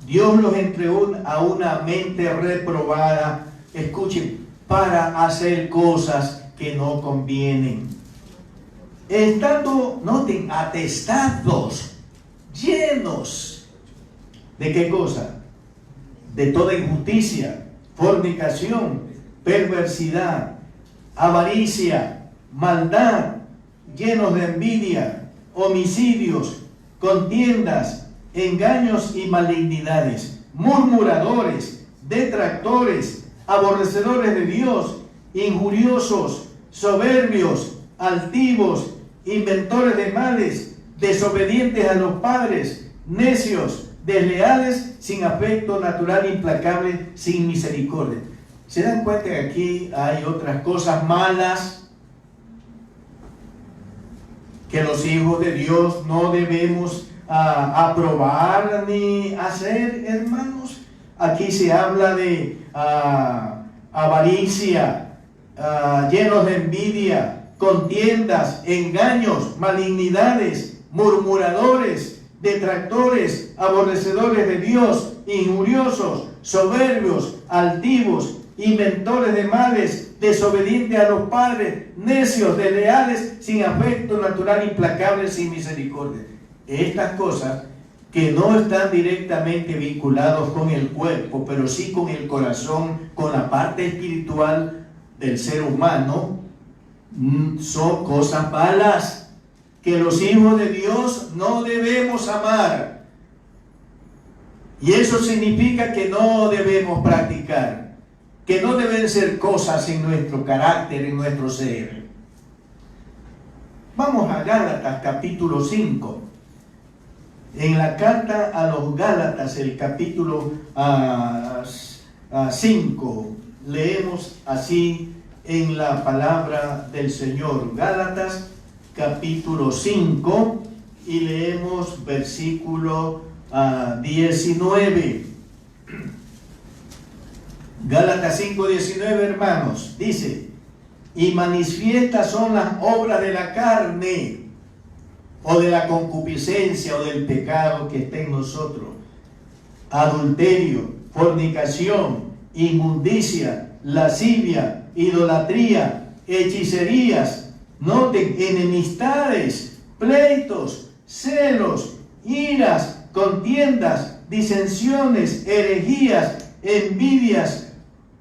Dios los entregó a una mente reprobada, escuchen, para hacer cosas que no convienen. Estando, noten, atestados, llenos, ¿de qué cosa? De toda injusticia, fornicación, perversidad, avaricia, maldad, llenos de envidia, homicidios, contiendas, engaños y malignidades, murmuradores, detractores, aborrecedores de Dios, injuriosos, soberbios, altivos, inventores de males, desobedientes a los padres, necios, desleales, sin afecto natural, implacable, sin misericordia. ¿Se dan cuenta que aquí hay otras cosas malas que los hijos de Dios no debemos aprobar ni hacer, hermanos? Aquí se habla de avaricia, llenos de envidia, contiendas, engaños, malignidades, murmuradores, detractores, aborrecedores de Dios, injuriosos, soberbios, altivos, inventores de males, desobedientes a los padres, necios, desleales, sin afecto natural, implacables, sin misericordia. Estas cosas que no están directamente vinculados con el cuerpo, pero sí con el corazón, con la parte espiritual del ser humano, son cosas malas que los hijos de Dios no debemos amar. Y eso significa que no debemos practicar, que no deben ser cosas en nuestro carácter, en nuestro ser. Vamos a Gálatas capítulo 5. En la carta a los Gálatas, el capítulo 5, leemos así en la palabra del Señor. Gálatas capítulo 5 y leemos versículo 19. Gálatas 5, 19, hermanos, dice: y manifiestas son las obras de la carne, o de la concupiscencia, o del pecado que está en nosotros: adulterio, fornicación, inmundicia, lascivia, idolatría, hechicerías, noten, enemistades, pleitos, celos, iras, contiendas, disensiones, herejías, envidias,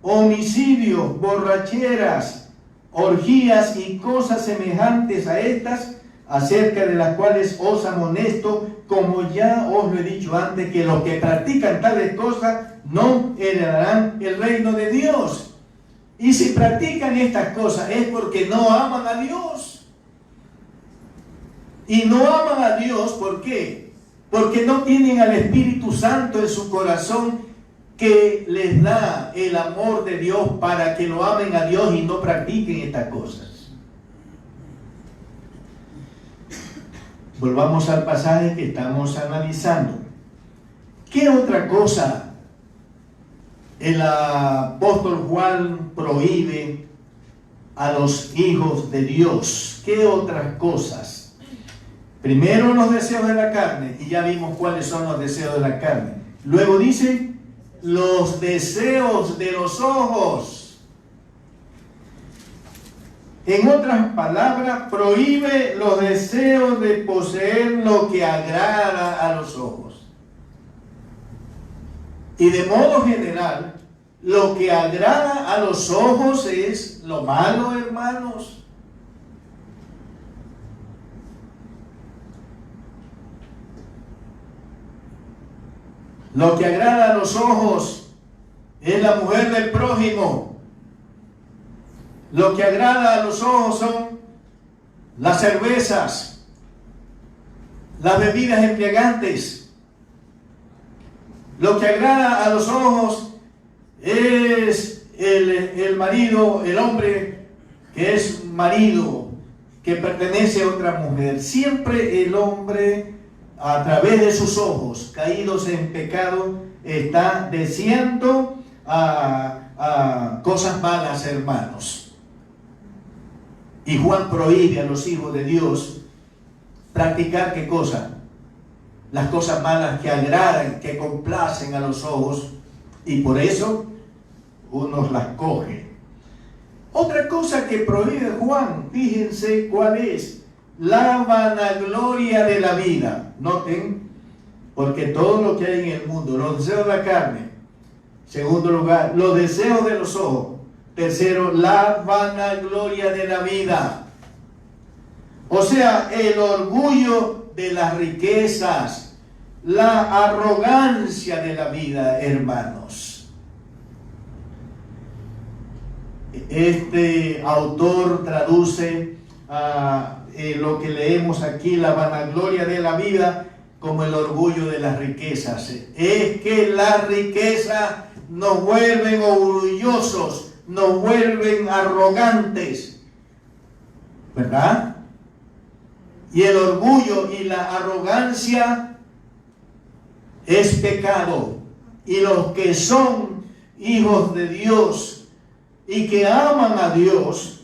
homicidios, borracheras, orgías y cosas semejantes a estas, acerca de las cuales os amonesto, como ya os lo he dicho antes, que los que practican tales cosas no heredarán el reino de Dios. Y si practican estas cosas es porque no aman a Dios. Y no aman a Dios, ¿por qué? Porque no tienen al Espíritu Santo en su corazón, que les da el amor de Dios para que lo amen a Dios y no practiquen estas cosas. Volvamos al pasaje que estamos analizando. ¿Qué otra cosa el apóstol Juan prohíbe a los hijos de Dios? ¿Qué otras cosas? Primero, los deseos de la carne, y ya vimos cuáles son los deseos de la carne. Luego dice, los deseos de los ojos. En otras palabras, prohíbe los deseos de poseer lo que agrada a los ojos. Y de modo general, lo que agrada a los ojos es lo malo, hermanos. Lo que agrada a los ojos es la mujer del prójimo. Lo que agrada a los ojos son las cervezas, las bebidas embriagantes. Lo que agrada a los ojos es el marido, el hombre que es marido, que pertenece a otra mujer. Siempre el hombre, a través de sus ojos caídos en pecado, está deseando cosas malas, hermanos. Y Juan prohíbe a los hijos de Dios practicar ¿qué cosa? Las cosas malas que agradan, que complacen a los ojos, y por eso uno las coge. Otra cosa que prohíbe Juan, fíjense cuál es: la vanagloria de la vida. Noten, porque todo lo que hay en el mundo, los deseos de la carne, segundo lugar, los deseos de los ojos, tercero, la vanagloria de la vida. O sea, el orgullo de las riquezas, la arrogancia de la vida, hermanos. Este autor traduce lo que leemos aquí, la vanagloria de la vida, como el orgullo de las riquezas. Es que las riquezas nos vuelven orgullosos, nos vuelven arrogantes, ¿verdad? Y el orgullo y la arrogancia es pecado. Y los que son hijos de Dios y que aman a Dios,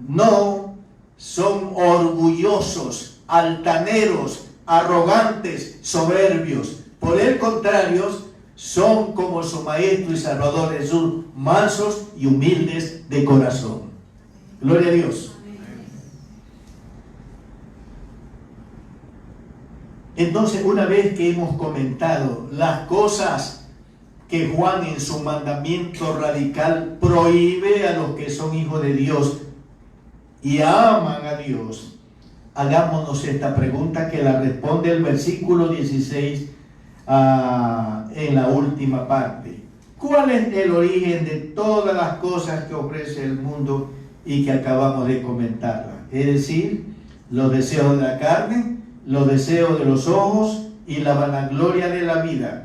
no son orgullosos, altaneros, arrogantes, soberbios. Por el contrario, son como su Maestro y Salvador Jesús, mansos y humildes de corazón. Gloria a Dios. Entonces, una vez que hemos comentado las cosas que Juan en su mandamiento radical prohíbe a los que son hijos de Dios y aman a Dios, hagámonos esta pregunta que la responde el versículo 16 en la última parte. ¿Cuál es el origen de todas las cosas que ofrece el mundo y que acabamos de comentarla? Es decir, los deseos de la carne, los deseos de los ojos y la vanagloria de la vida.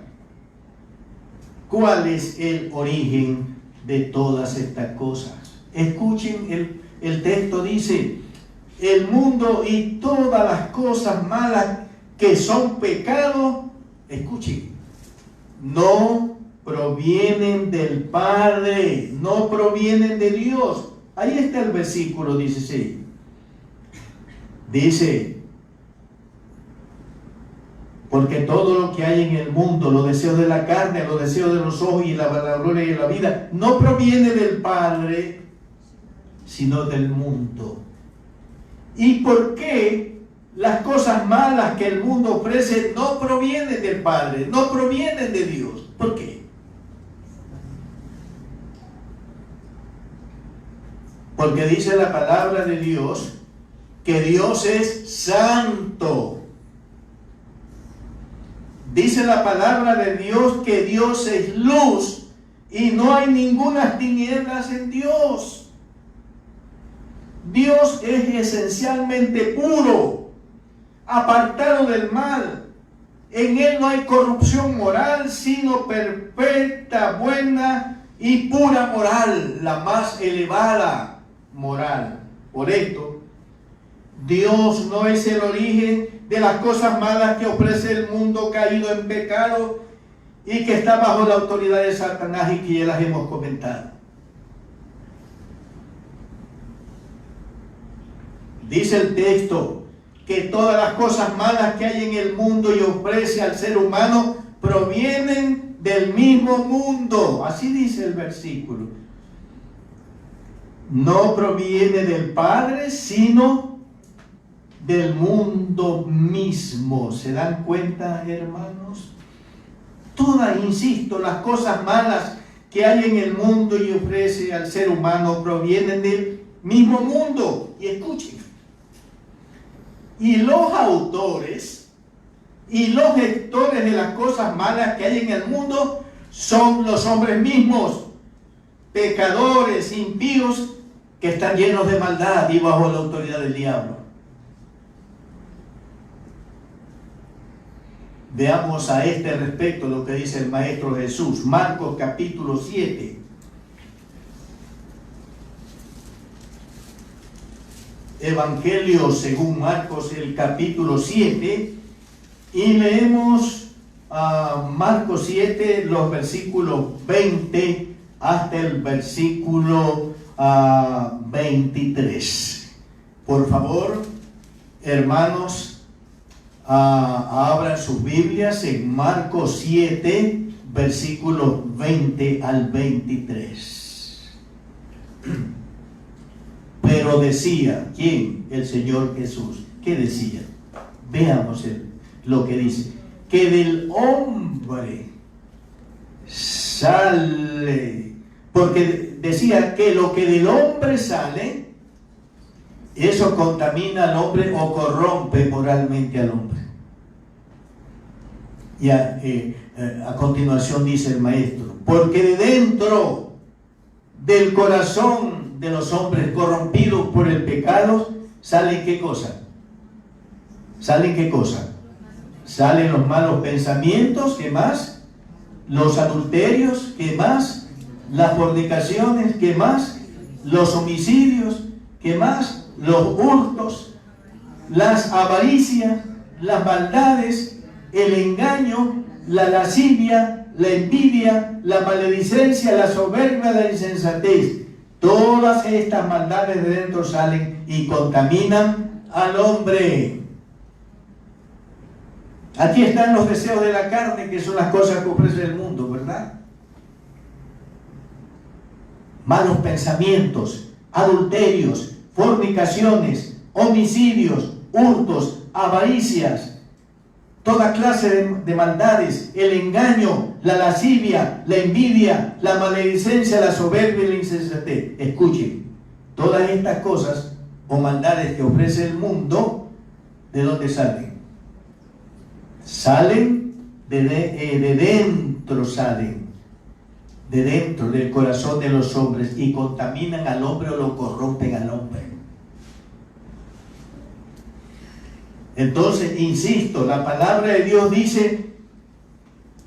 ¿Cuál es el origen de todas estas cosas? Escuchen, el texto dice: el mundo y todas las cosas malas que son pecado, escuchen, no provienen del Padre, no provienen de Dios. Ahí está el versículo 16. Dice: porque todo lo que hay en el mundo, los deseos de la carne, los deseos de los ojos y la vanagloria de la vida, no proviene del Padre, sino del mundo. ¿Y por qué las cosas malas que el mundo ofrece no provienen del Padre, no provienen de Dios? ¿Por qué? Porque dice la palabra de Dios que Dios es santo. Dice la palabra de Dios que Dios es luz y no hay ninguna tinieblas en Dios. Dios es esencialmente puro, apartado del mal. En Él no hay corrupción moral, sino perfecta, buena y pura moral, la más elevada moral. Por esto, Dios no es el origen de las cosas malas que ofrece el mundo caído en pecado y que está bajo la autoridad de Satanás y que ya las hemos comentado. Dice el texto que todas las cosas malas que hay en el mundo y ofrece al ser humano provienen del mismo mundo. Así dice el versículo. No proviene del Padre, sino del mundo mismo. ¿Se dan cuenta, hermanos? Todas, insisto, las cosas malas que hay en el mundo y ofrece al ser humano provienen del mismo mundo. Y escuchen, y los autores y los gestores de las cosas malas que hay en el mundo son los hombres mismos, pecadores, impíos, que están llenos de maldad y bajo la autoridad del diablo. Veamos a este respecto lo que dice el Maestro Jesús. Marcos capítulo 7. Evangelio según Marcos, el capítulo 7. Y leemos Marcos 7, los versículos 20 hasta el versículo 23. Por favor, hermanos, abran sus Biblias en Marcos 7, versículos 20 al 23. Pero decía, ¿quién? El Señor Jesús. ¿Qué decía? Veamos lo que dice. Que del hombre sale, porque decía que lo que del hombre sale, eso contamina al hombre o corrompe moralmente al hombre. Y a continuación dice el Maestro, porque de dentro del corazón de los hombres corrompidos por el pecado, ¿salen qué cosa? ¿Salen qué cosa? Salen los malos pensamientos, ¿qué más? Los adulterios, ¿qué más? Las fornicaciones, ¿qué más? Los homicidios, ¿qué más? Los hurtos, las avaricias, las maldades, el engaño, la lascivia, la envidia, la maledicencia, la soberbia, la insensatez. Todas estas maldades de dentro salen y contaminan al hombre. Aquí están los deseos de la carne, que son las cosas que ofrece el mundo, ¿verdad? Malos pensamientos, adulterios, fornicaciones, homicidios, hurtos, avaricias, toda clase de maldades, el engaño, la lascivia, la envidia, la maledicencia, la soberbia y la insensatez. Escuchen, todas estas cosas o maldades que ofrece el mundo, ¿de dónde salen? Salen de dentro, de dentro del corazón de los hombres, y contaminan al hombre o lo corrompen al hombre. Entonces, insisto, la palabra de Dios dice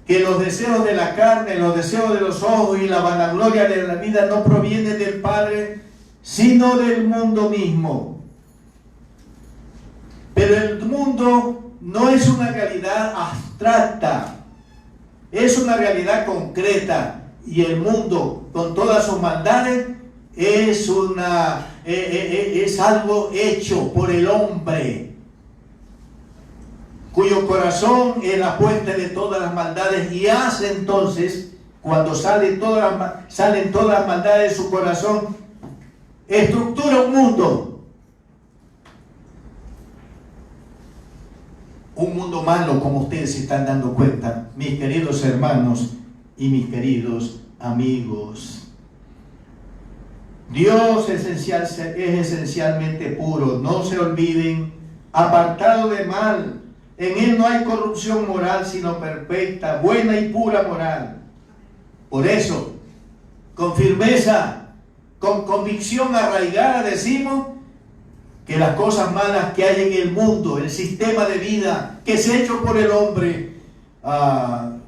que los deseos de la carne, los deseos de los ojos y la vanagloria de la vida no provienen del Padre, sino del mundo mismo. Pero el mundo no es una realidad abstracta, es una realidad concreta, y el mundo con todas sus maldades es algo hecho por el hombre, cuyo corazón es la fuente de todas las maldades, y hace entonces, cuando salen todas las maldades de su corazón, estructura un mundo malo, como ustedes se están dando cuenta, mis queridos hermanos y mis queridos amigos. Dios es esencialmente puro, no se olviden, apartado de mal. En Él no hay corrupción moral, sino perfecta, buena y pura moral. Por eso, con firmeza, con convicción arraigada, decimos que las cosas malas que hay en el mundo, el sistema de vida que es hecho por el hombre,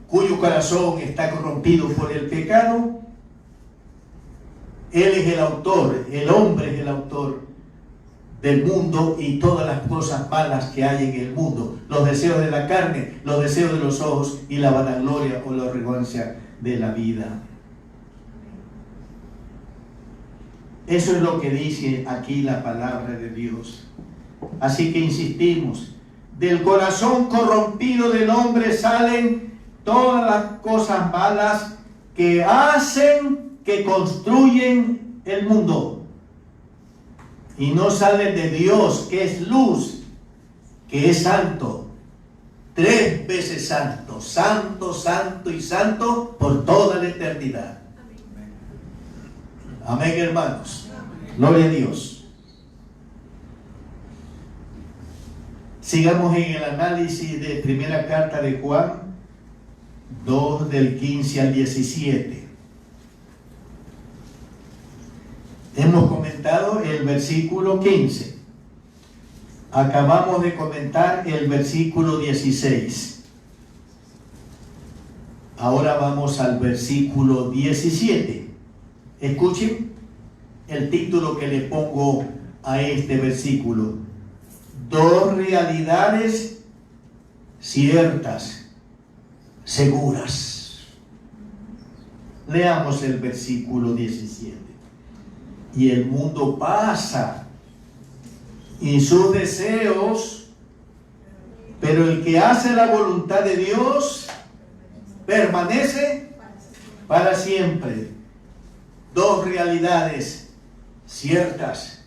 cuyo corazón está corrompido por el pecado, Él es el autor, el hombre es el autor del mundo y todas las cosas malas que hay en el mundo, los deseos de la carne, los deseos de los ojos y la vanagloria o la arrogancia de la vida. Eso es lo que dice aquí la palabra de Dios. Así que insistimos, del corazón corrompido del hombre salen todas las cosas malas que hacen, que construyen el mundo. Y no salen de Dios, que es luz, que es santo, 3 veces santo, santo, santo y santo por toda la eternidad. Amén, hermanos. Gloria a Dios. Sigamos en el análisis de primera carta de Juan 2 del 15 al 17. Hemos comentado el versículo 15. Acabamos de comentar el versículo 16. Ahora vamos al versículo 17. Escuchen el título que le pongo a este versículo: 2 realidades ciertas, seguras. Leamos el versículo 17. Y el mundo pasa y sus deseos, pero el que hace la voluntad de Dios permanece para siempre. 2 realidades ciertas,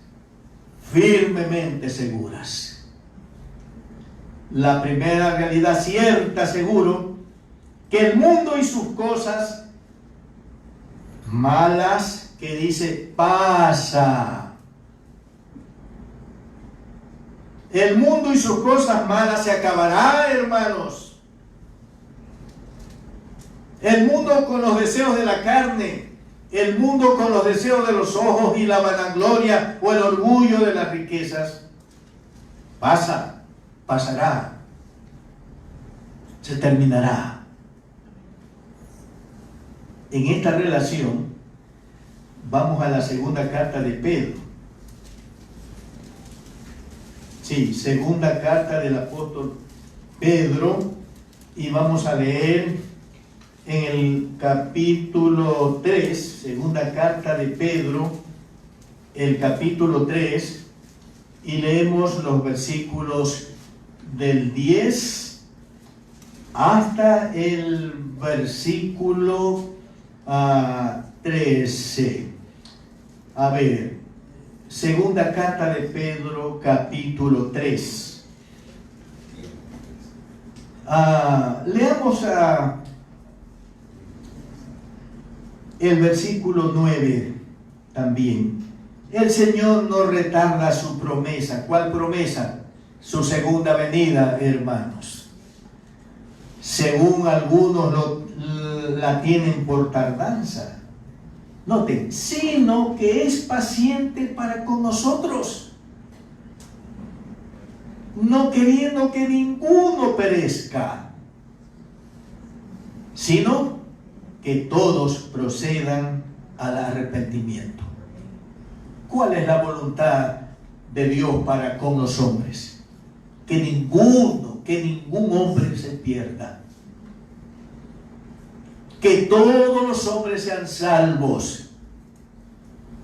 firmemente seguras. La primera realidad cierta, seguro, que el mundo y sus cosas malas, que dice, pasa. El mundo y sus cosas malas se acabará, hermanos. El mundo con los deseos de la carne, el mundo con los deseos de los ojos y la vanagloria o el orgullo de las riquezas, pasará, se terminará. En esta relación, vamos a la segunda carta de Pedro. Sí, segunda carta del apóstol Pedro, y vamos a leer en el capítulo 3, segunda carta de Pedro, el capítulo 3, y leemos los versículos del 10 hasta el versículo 13. A ver, segunda carta de Pedro, capítulo 3. Leamos el versículo 9 también. El Señor no retarda su promesa. ¿Cuál promesa? Su segunda venida, hermanos. Según algunos la tienen por tardanza. Noten, sino que es paciente para con nosotros, no queriendo que ninguno perezca, sino que todos procedan al arrepentimiento. ¿Cuál es la voluntad de Dios para con los hombres? Que ningún hombre se pierda. Que todos los hombres sean salvos,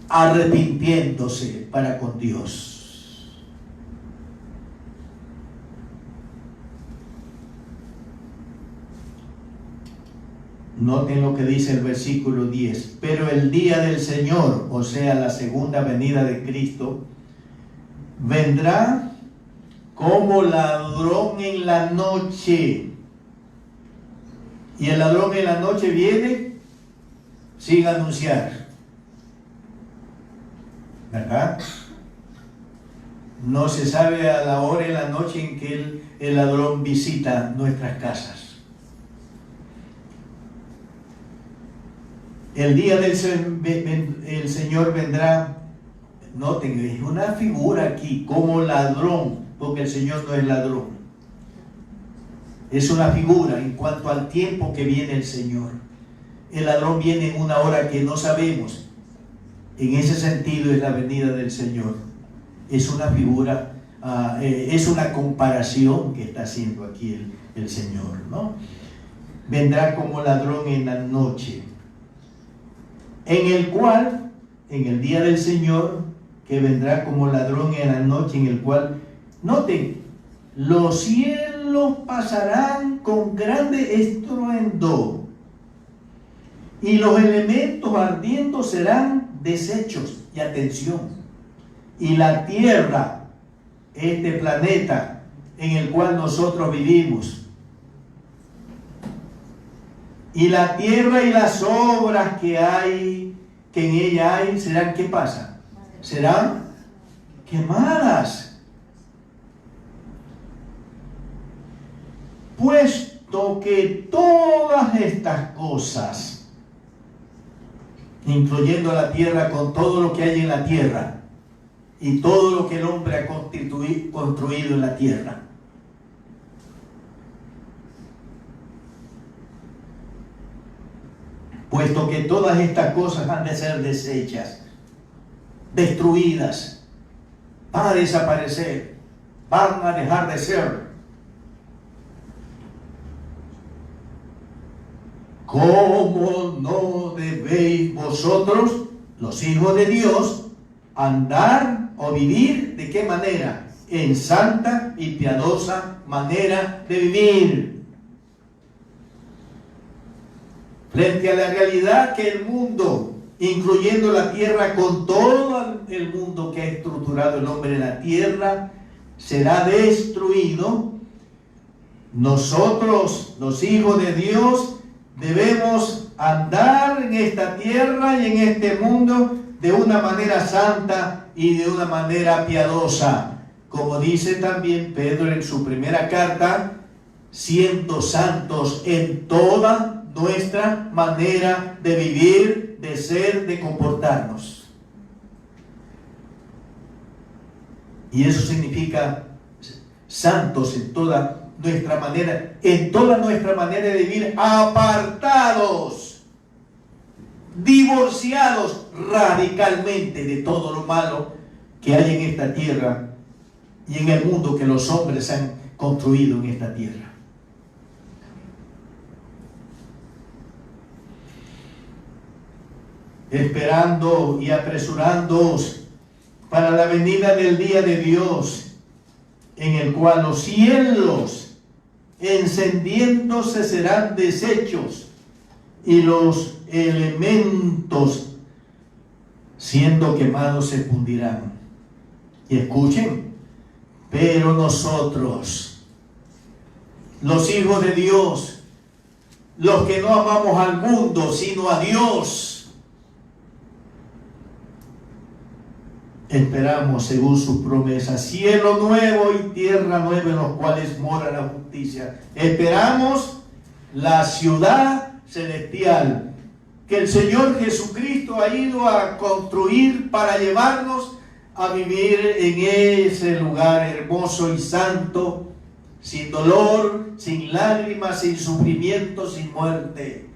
arrepintiéndose para con Dios. Noten lo que dice el versículo 10. Pero el día del Señor, o sea, la segunda venida de Cristo, vendrá como ladrón en la noche. Y el ladrón en la noche viene sin anunciar, ¿verdad? No se sabe a la hora en la noche en que el ladrón visita nuestras casas. El día del el Señor vendrá, noten, es una figura aquí, como ladrón, porque el Señor no es ladrón. Es una figura en cuanto al tiempo que viene el Señor. El ladrón viene en una hora que no sabemos. En ese sentido es la venida del Señor. Es una figura, es una comparación que está haciendo aquí el Señor, ¿no? Vendrá como ladrón en la noche, en el cual, en el día del Señor, que vendrá como ladrón en la noche, en el cual, noten, los cielos pasarán con grande estruendo, y los elementos ardiendo serán deshechos. Y atención, y la tierra, este planeta en el cual nosotros vivimos, y la tierra y las obras que en ella hay, serán, ¿qué pasa? Serán quemadas. Puesto que todas estas cosas, incluyendo la tierra con todo lo que hay en la tierra y todo lo que el hombre ha construido en la tierra, puesto que todas estas cosas han de ser deshechas, destruidas, van a desaparecer, van a dejar de ser. ¿Cómo no debéis vosotros, los hijos de Dios, andar o vivir? ¿De qué manera? En santa y piadosa manera de vivir. Frente a la realidad que el mundo, incluyendo la tierra, con todo el mundo que ha estructurado el hombre en la tierra, será destruido, nosotros, los hijos de Dios, debemos andar en esta tierra y en este mundo de una manera santa y de una manera piadosa. Como dice también Pedro en su primera carta, siendo santos en toda nuestra manera de vivir, de ser, de comportarnos. Y eso significa santos en toda nuestra manera de vivir, apartados, divorciados radicalmente de todo lo malo que hay en esta tierra y en el mundo que los hombres han construido en esta tierra. Esperando y apresurándoos para la venida del día de Dios, en el cual los cielos encendiéndose serán deshechos, y los elementos siendo quemados se fundirán. Y escuchen, pero nosotros, los hijos de Dios, los que no amamos al mundo, sino a Dios, esperamos según sus promesas cielo nuevo y tierra nueva en los cuales mora la justicia. Esperamos la ciudad celestial que el Señor Jesucristo ha ido a construir para llevarnos a vivir en ese lugar hermoso y santo, sin dolor, sin lágrimas, sin sufrimiento, sin muerte.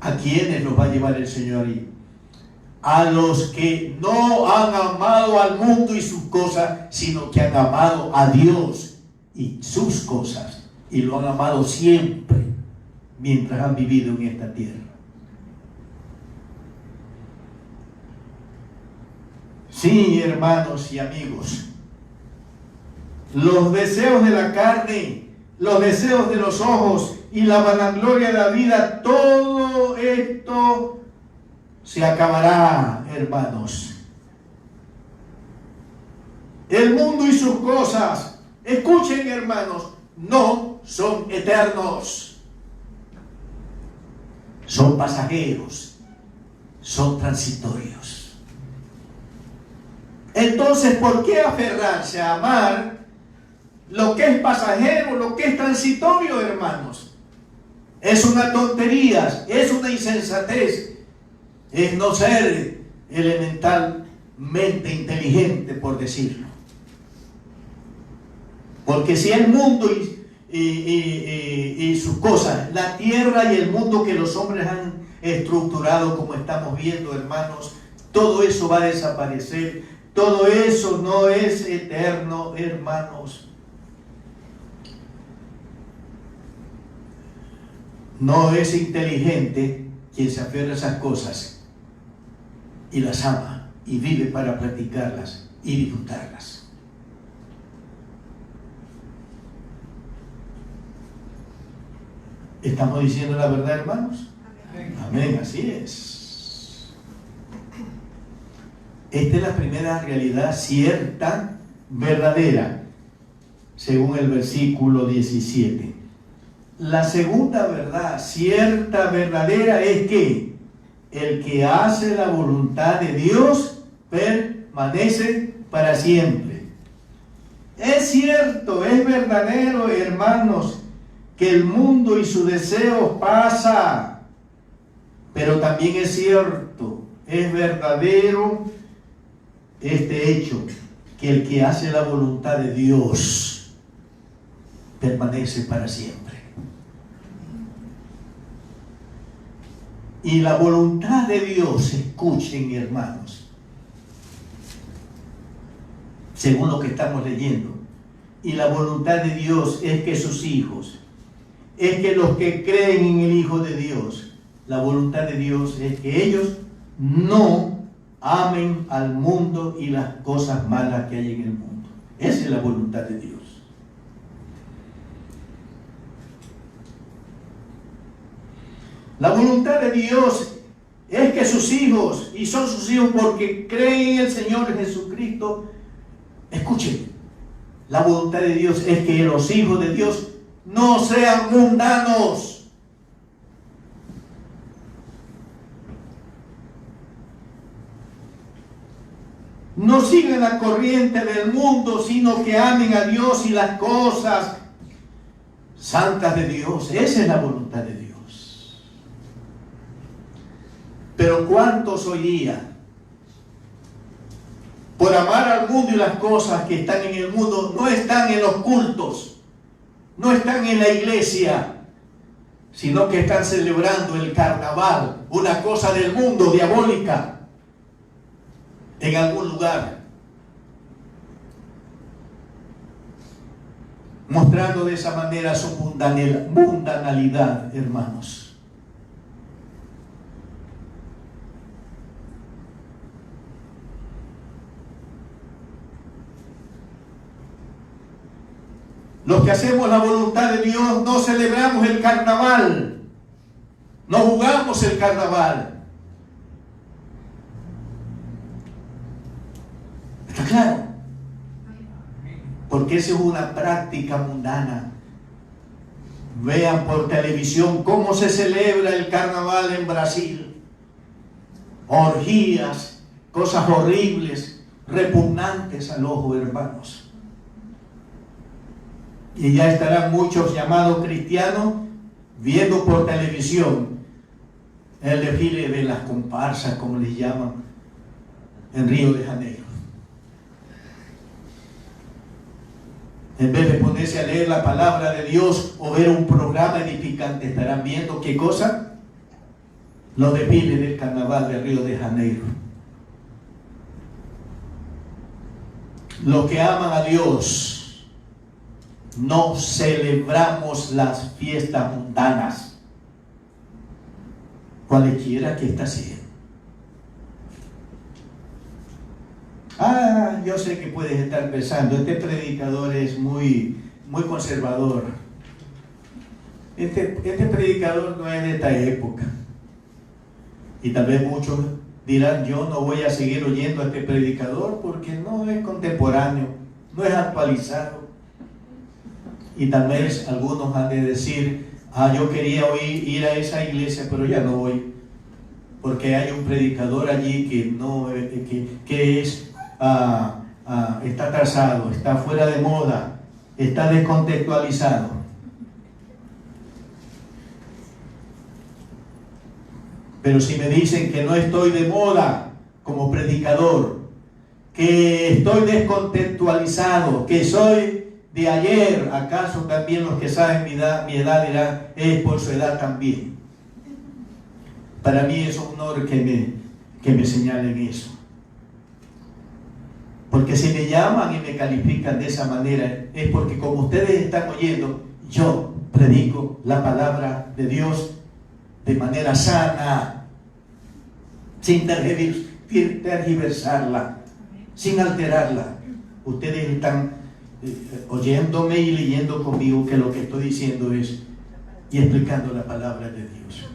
¿A quiénes nos va a llevar el Señor ahí? A los que no han amado al mundo y sus cosas, sino que han amado a Dios y sus cosas, y lo han amado siempre mientras han vivido en esta tierra. Sí, hermanos y amigos, los deseos de la carne, los deseos de los ojos y la vanagloria de la vida, todo esto se acabará, hermanos. El mundo y sus cosas, escuchen, hermanos, no son eternos. Son pasajeros, son transitorios. Entonces, ¿por qué aferrarse a amar lo que es pasajero, lo que es transitorio, hermanos? Es una tontería, es una insensatez, es no ser elementalmente inteligente, por decirlo. Porque si el mundo y sus cosas, la tierra y el mundo que los hombres han estructurado, como estamos viendo, hermanos, todo eso va a desaparecer. Todo eso no es eterno, hermanos. No es inteligente quien se aferra a esas cosas y las ama y vive para practicarlas y disfrutarlas. ¿Estamos diciendo la verdad, hermanos? Amén, así es. Esta es la primera realidad cierta, verdadera, según el versículo 17. La segunda verdad cierta, verdadera, es que el que hace la voluntad de Dios permanece para siempre. Es cierto, es verdadero, hermanos, que el mundo y sus deseos pasa, pero también es cierto, es verdadero este hecho, que el que hace la voluntad de Dios permanece para siempre. Y la voluntad de Dios, escuchen, hermanos, según lo que estamos leyendo, y la voluntad de Dios es que sus hijos, es que los que creen en el Hijo de Dios, la voluntad de Dios es que ellos no amen al mundo y las cosas malas que hay en el mundo. Esa es la voluntad de Dios. La voluntad de Dios es que sus hijos, y son sus hijos porque creen en el Señor Jesucristo, escuchen, la voluntad de Dios es que los hijos de Dios no sean mundanos. No sigan la corriente del mundo, sino que amen a Dios y las cosas santas de Dios. Esa es la voluntad de Dios. Pero ¿cuántos hoy día, por amar al mundo y las cosas que están en el mundo, no están en los cultos, no están en la iglesia, sino que están celebrando el carnaval, una cosa del mundo diabólica, en algún lugar, mostrando de esa manera su mundanalidad, hermanos? Los que hacemos la voluntad de Dios no celebramos el carnaval, no jugamos el carnaval. ¿Está claro? Porque esa es una práctica mundana. Vean por televisión cómo se celebra el carnaval en Brasil. Orgías, cosas horribles, repugnantes al ojo, hermanos. Y ya estarán muchos llamados cristianos viendo por televisión el desfile de las comparsas, como les llaman, en Río de Janeiro. En vez de ponerse a leer la palabra de Dios o ver un programa edificante, estarán viendo ¿qué cosa? Los desfiles del carnaval de Río de Janeiro. Los que aman a Dios no celebramos las fiestas mundanas, cualquiera que ésta sea. Yo sé que puedes estar pensando, este predicador es muy conservador. Este predicador no es de esta época. Y tal vez muchos dirán, yo no voy a seguir oyendo a este predicador porque no es contemporáneo, no es actualizado. Y tal vez algunos han de decir, yo quería ir a esa iglesia, pero ya no voy, porque hay un predicador allí que está atrasado, está fuera de moda, está descontextualizado. Pero si me dicen que no estoy de moda como predicador, que estoy descontextualizado, que soy de ayer, ¿acaso también los que saben mi edad dirán, es por su edad también? Para mí es un honor que me señalen eso. Porque si me llaman y me califican de esa manera, es porque como ustedes están oyendo, yo predico la palabra de Dios de manera sana, sin tergiversarla, sin alterarla. Ustedes están oyéndome y leyendo conmigo que lo que estoy diciendo es y explicando la palabra de Dios.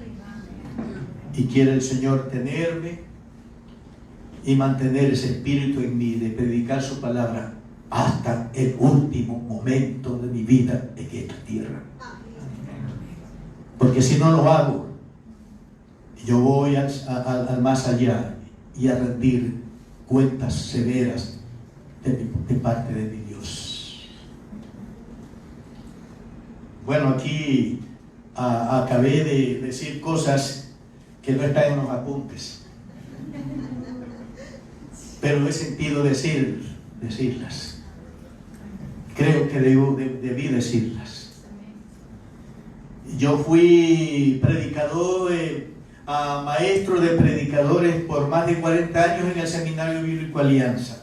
Y quiere el Señor tenerme y mantener ese espíritu en mí de predicar su palabra hasta el último momento de mi vida en esta tierra. Porque si no lo hago, yo voy al más allá y a rendir cuentas severas de parte de mi Dios. Bueno, aquí acabé de decir cosas que no están en los apuntes, pero he sentido decirlas. Creo que debí decirlas. Yo fui predicador, maestro de predicadores por más de 40 años en el Seminario Bíblico Alianza.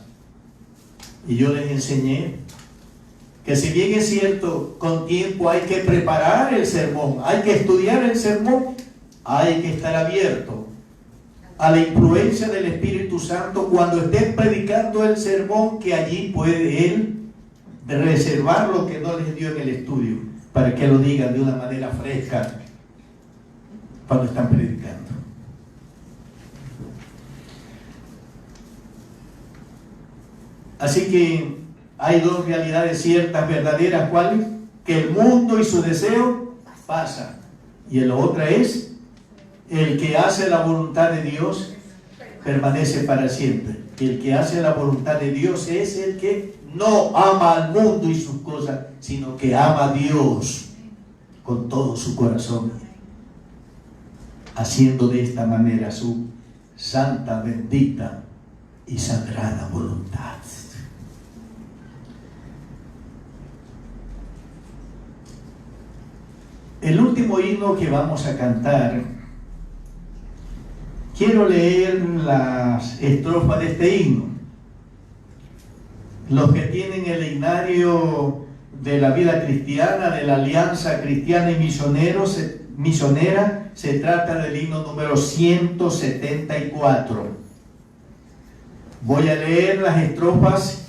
Y yo les enseñé que si bien es cierto, con tiempo hay que preparar el sermón, hay que estudiar el sermón, hay que estar abierto a la influencia del Espíritu Santo cuando estén predicando el sermón, que allí puede Él reservar lo que no les dio en el estudio, para que lo digan de una manera fresca cuando están predicando. Así que hay dos realidades ciertas, verdaderas. ¿Cuáles? Que el mundo y su deseo pasan, y la otra es el que hace la voluntad de Dios permanece para siempre. El que hace la voluntad de Dios es el que no ama al mundo y sus cosas, sino que ama a Dios con todo su corazón, haciendo de esta manera su santa, bendita y sagrada voluntad. El último himno que vamos a cantar, quiero leer las estrofas de este himno. Los que tienen el himnario de la vida cristiana, de la Alianza Cristiana y Misionera, se trata del himno número 174. Voy a leer las estrofas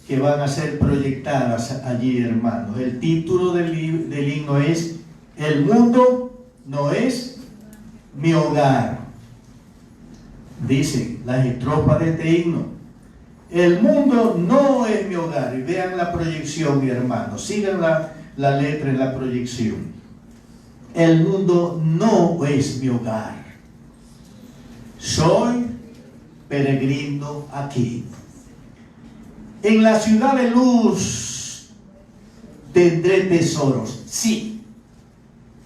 que van a ser proyectadas allí, hermanos. El título del himno es "El mundo no es mi hogar". Dicen las estrofas de este himno: el mundo no es mi hogar. Y vean la proyección, hermanos. Sigan la letra en la proyección. El mundo no es mi hogar. Soy peregrino aquí. En la ciudad de luz tendré tesoros. Sí.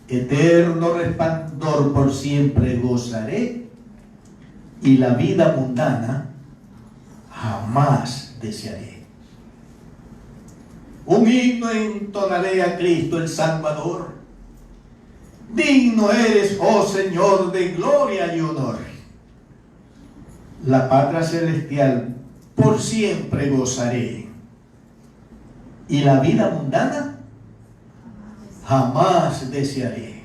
Eterno resplandor por siempre gozaré. Y la vida mundana jamás desearé. Un himno entonaré a Cristo el Salvador. Digno eres, oh Señor, de gloria y honor. La patria celestial por siempre gozaré. Y la vida mundana jamás desearé.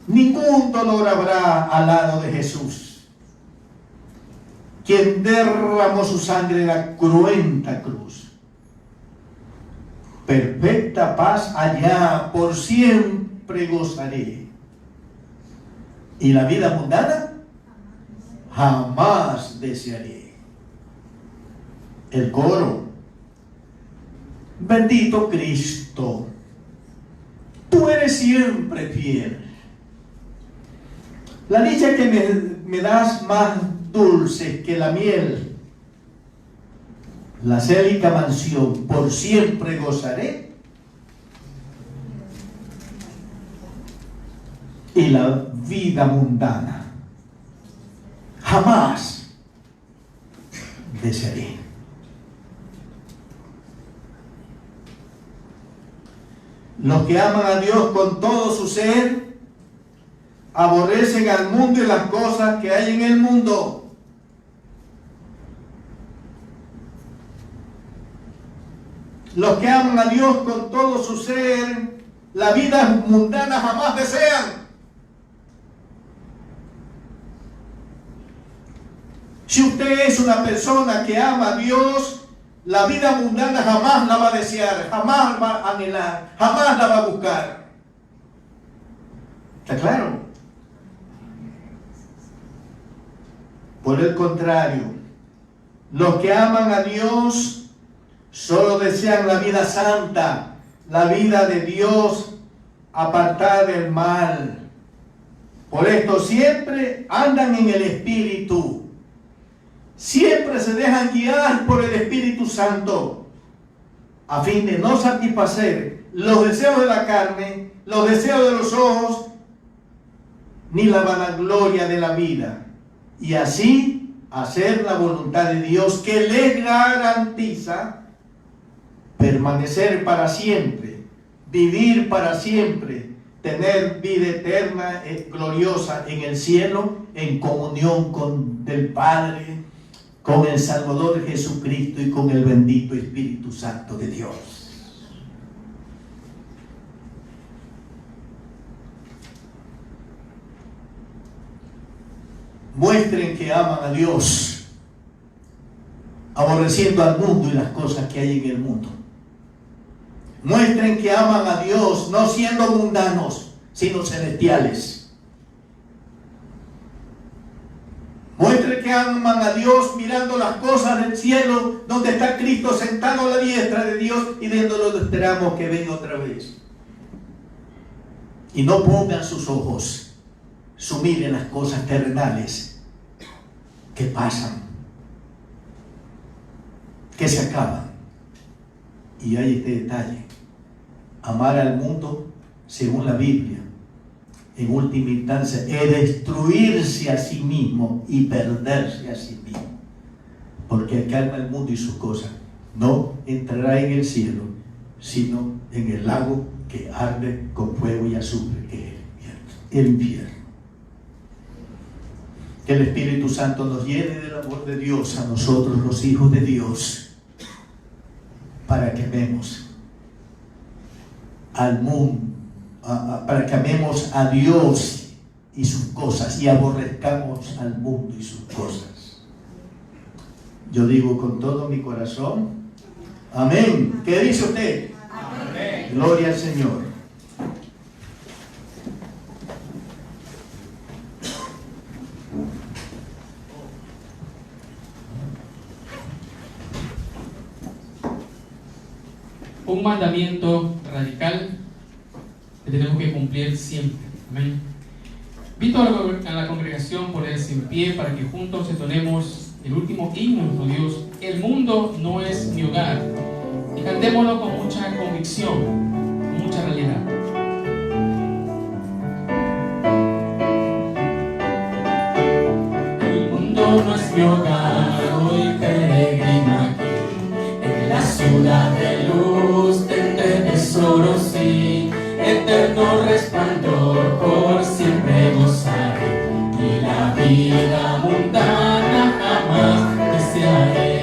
Ningún dolor habrá al lado de Jesús, quien derramó su sangre en la cruenta cruz. Perfecta paz allá por siempre gozaré. Y la vida mundana jamás desearé. El coro: bendito Cristo, tú eres siempre fiel. La dicha que me das más dulce que la miel. La célica mansión por siempre gozaré. Y la vida mundana jamás desearé. Los que aman a Dios con todo su ser aborrecen al mundo y las cosas que hay en el mundo. Los que aman a Dios con todo su ser, la vida mundana jamás desean. Si usted es una persona que ama a Dios, la vida mundana jamás la va a desear, jamás va a anhelar, jamás la va a buscar. ¿Está claro? Por el contrario, los que aman a Dios solo desean la vida santa, la vida de Dios, apartada del mal. Por esto siempre andan en el Espíritu. Siempre se dejan guiar por el Espíritu Santo, a fin de no satisfacer los deseos de la carne, los deseos de los ojos, ni la vanagloria de la vida, y así hacer la voluntad de Dios, que les garantiza permanecer para siempre, vivir para siempre, tener vida eterna, gloriosa en el cielo, en comunión con el Padre, con el Salvador Jesucristo y con el bendito Espíritu Santo de Dios. Muestren que aman a Dios, aborreciendo al mundo y las cosas que hay en el mundo. Muestren que aman a Dios, no siendo mundanos, sino celestiales. Muestren que aman a Dios mirando las cosas del cielo, donde está Cristo sentado a la diestra de Dios, y viéndolo esperamos que venga otra vez. Y no pongan sus ojos, su mira en las cosas terrenales que pasan, que se acaban. Y hay este detalle: amar al mundo, según la Biblia, en última instancia, es destruirse a sí mismo y perderse a sí mismo. Porque el que ama el mundo y sus cosas no entrará en el cielo, sino en el lago que arde con fuego y azufre, que es el infierno. Que el Espíritu Santo nos llene del amor de Dios a nosotros, los hijos de Dios, para que amemos al mundo, para que amemos a Dios y sus cosas, y aborrezcamos al mundo y sus cosas. Yo digo con todo mi corazón, amén. ¿Qué dice usted? Amén. Gloria al Señor. Un mandamiento radical que tenemos que cumplir siempre. Amén. Invito a la congregación a ponerse en pie para que juntos entonemos el último himno de nuestro Dios, El mundo no es mi hogar, y cantémoslo con mucha convicción, con mucha realidad. El mundo no es mi hogar, hoy peregrino aquí, en la ciudad de luz, tendré tesoro, sí, eterno resplandor, por siempre gozaré, y la vida mundana jamás desearé.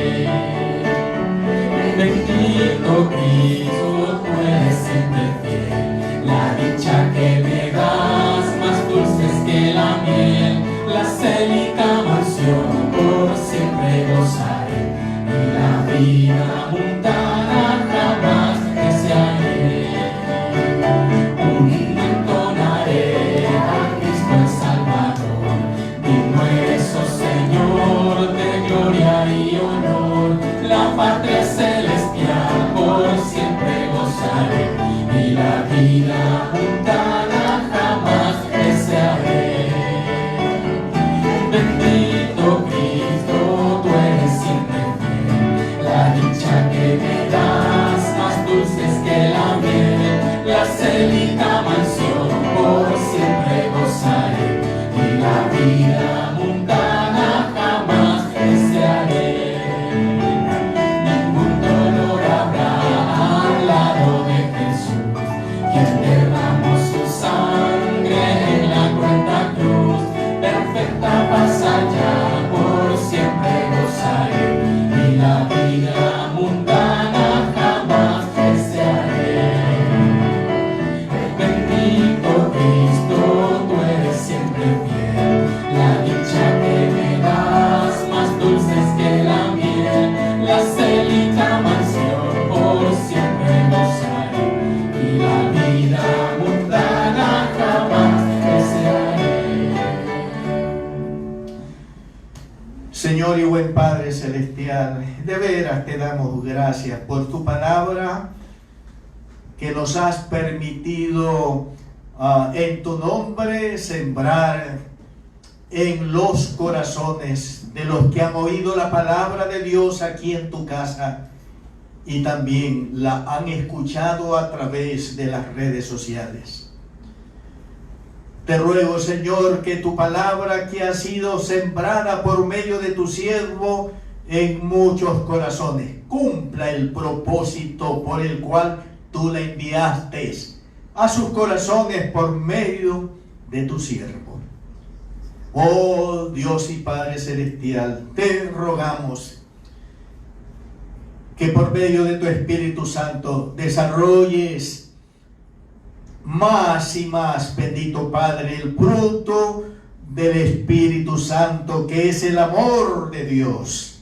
Bendito Cristo, tú eres siempre fiel, la dicha que me das, más dulce es que la miel, la célica mansión, por siempre gozaré, y la vida mundana jamás desearé. Un himno entonaré a Cristo el Salvador, digno eres, oh Señor, de gloria y honor, la patria celestial por siempre gozaré, y la vida mundana jamás desearé. Bendito Cristo, tú eres siempre fiel, la dicha que me das, más dulce es que la miel, la célica mansión, por siempre gozaré, y la vida mundana jamás desearé. Ningún dolor habrá al lado de Jesús, quien derramó su sangre en la cruenta cruz, perfecta paz allá, por siempre gozaré, y la vida mundana jamás desearé. Bendito Cristo, tú eres siempre fiel, la dicha que me das, más dulce es que la miel, la célica mansión, por siempre gozaré, y la vida mundana jamás desearé. Señor y buen Padre Celestial, de veras te damos gracias por tu palabra que nos has permitido en tu nombre sembrar en los corazones de los que han oído la palabra de Dios aquí en tu casa y también la han escuchado a través de las redes sociales. Te ruego, Señor, que tu palabra que ha sido sembrada por medio de tu siervo en muchos corazones cumpla el propósito por el cual tú la enviaste a sus corazones por medio de tu siervo. Oh Dios y Padre Celestial, te rogamos que por medio de tu Espíritu Santo desarrolles más y más, bendito Padre, el fruto del Espíritu Santo, que es el amor de Dios,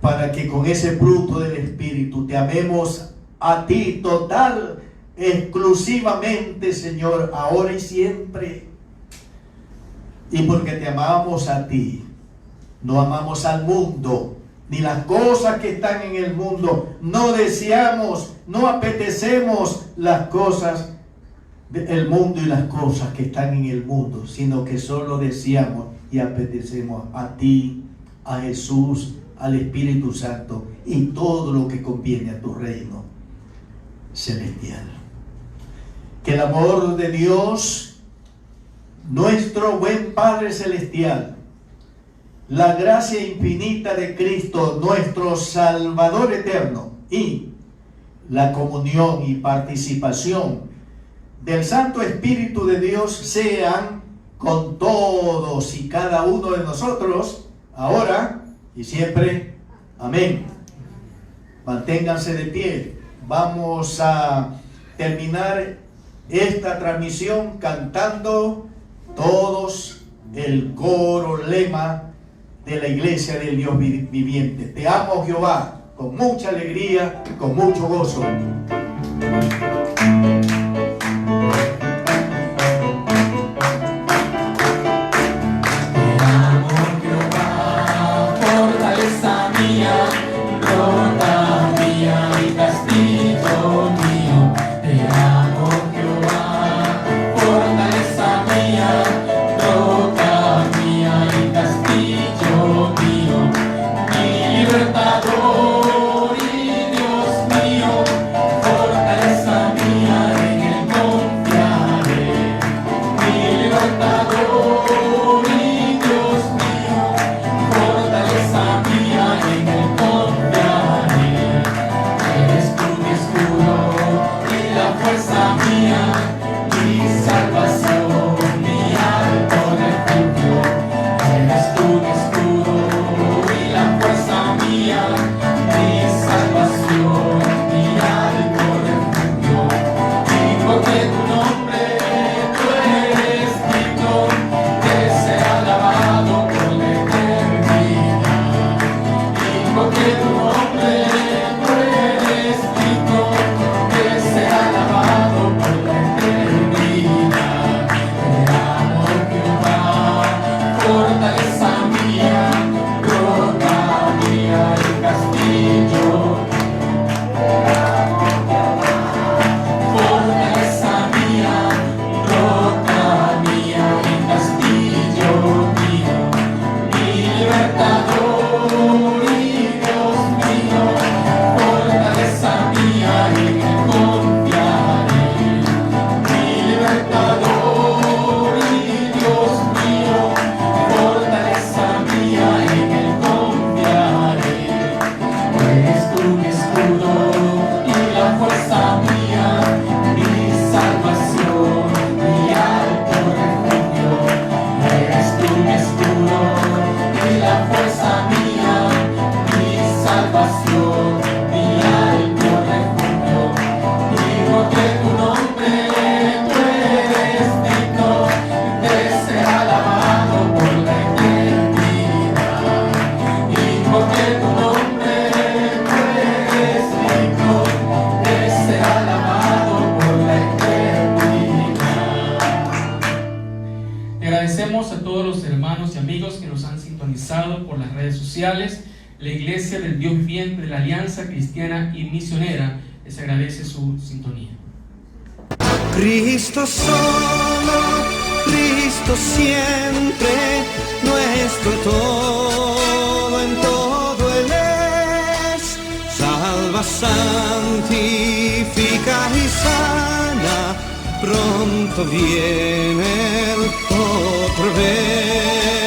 para que con ese fruto del Espíritu te amemos a ti total, exclusivamente, Señor, ahora y siempre. Y porque te amamos a ti, no amamos al mundo, ni las cosas que están en el mundo. No deseamos, no apetecemos las cosas del mundo y las cosas que están en el mundo, sino que solo deseamos y apetecemos a ti, a Jesús, al Espíritu Santo y todo lo que conviene a tu reino celestial. Que el amor de Dios, nuestro buen Padre Celestial, la gracia infinita de Cristo, nuestro Salvador eterno, y la comunión y participación del Santo Espíritu de Dios sean con todos y cada uno de nosotros, ahora y siempre. Amén. Manténganse de pie. Vamos a terminar esta transmisión cantando todos el coro lema de la iglesia del Dios viviente. Te amo, Jehová, con mucha alegría, con mucho gozo. Fortaleza mía, roca mía y castillo mío. Te amo, Jehová, fortaleza mía, roca mía y castillo mío. Mi libertador y Dios mío, fortaleza mía, en él confiaré. Mi libertador y Dios mío, fortaleza mía, en él confiaré. Eres tú mi escudo y la fuerza mía, mi salvación, mi alto refugio. Eres tú mi escudo y la fuerza mía, mi salvación, mi alto refugio. Invoqué tu nombre, tú eres digno de ser alabado por la eternidad. Invoqué tu nombre, tú eres digno de ser alabado por la eternidad. Te amo, Jehová, fortaleza mía, roca mía y castillo. Fortaleza mía, roca mía y castillo mío. Mi libertador y Dios mío, fortaleza mía, en él confiaré. Mi libertador y Dios mío, fortaleza mía, en él confiaré. Eres tú mi escudo y la fuerza mía, mi salvación, mi alto refugio. Eres tú mi escudo y la fuerza mía, mi salvación, mi alto refugio. Invoqué tu nombre, tú eres digno de ser alabado por la eternidad. Invoqué tu nombre, tú eres digno de ser alabado por la eternidad. Agradecemos a todos los hermanos y amigos que nos han sintonizado por las redes sociales. La Iglesia del Dios Viviente de la Alianza Cristiana y Misionera les agradece su sintonía. Cristo solo, Cristo siempre, nuestro todo en todo Él es. Salva, santifica y sana, pronto viene Él otra vez.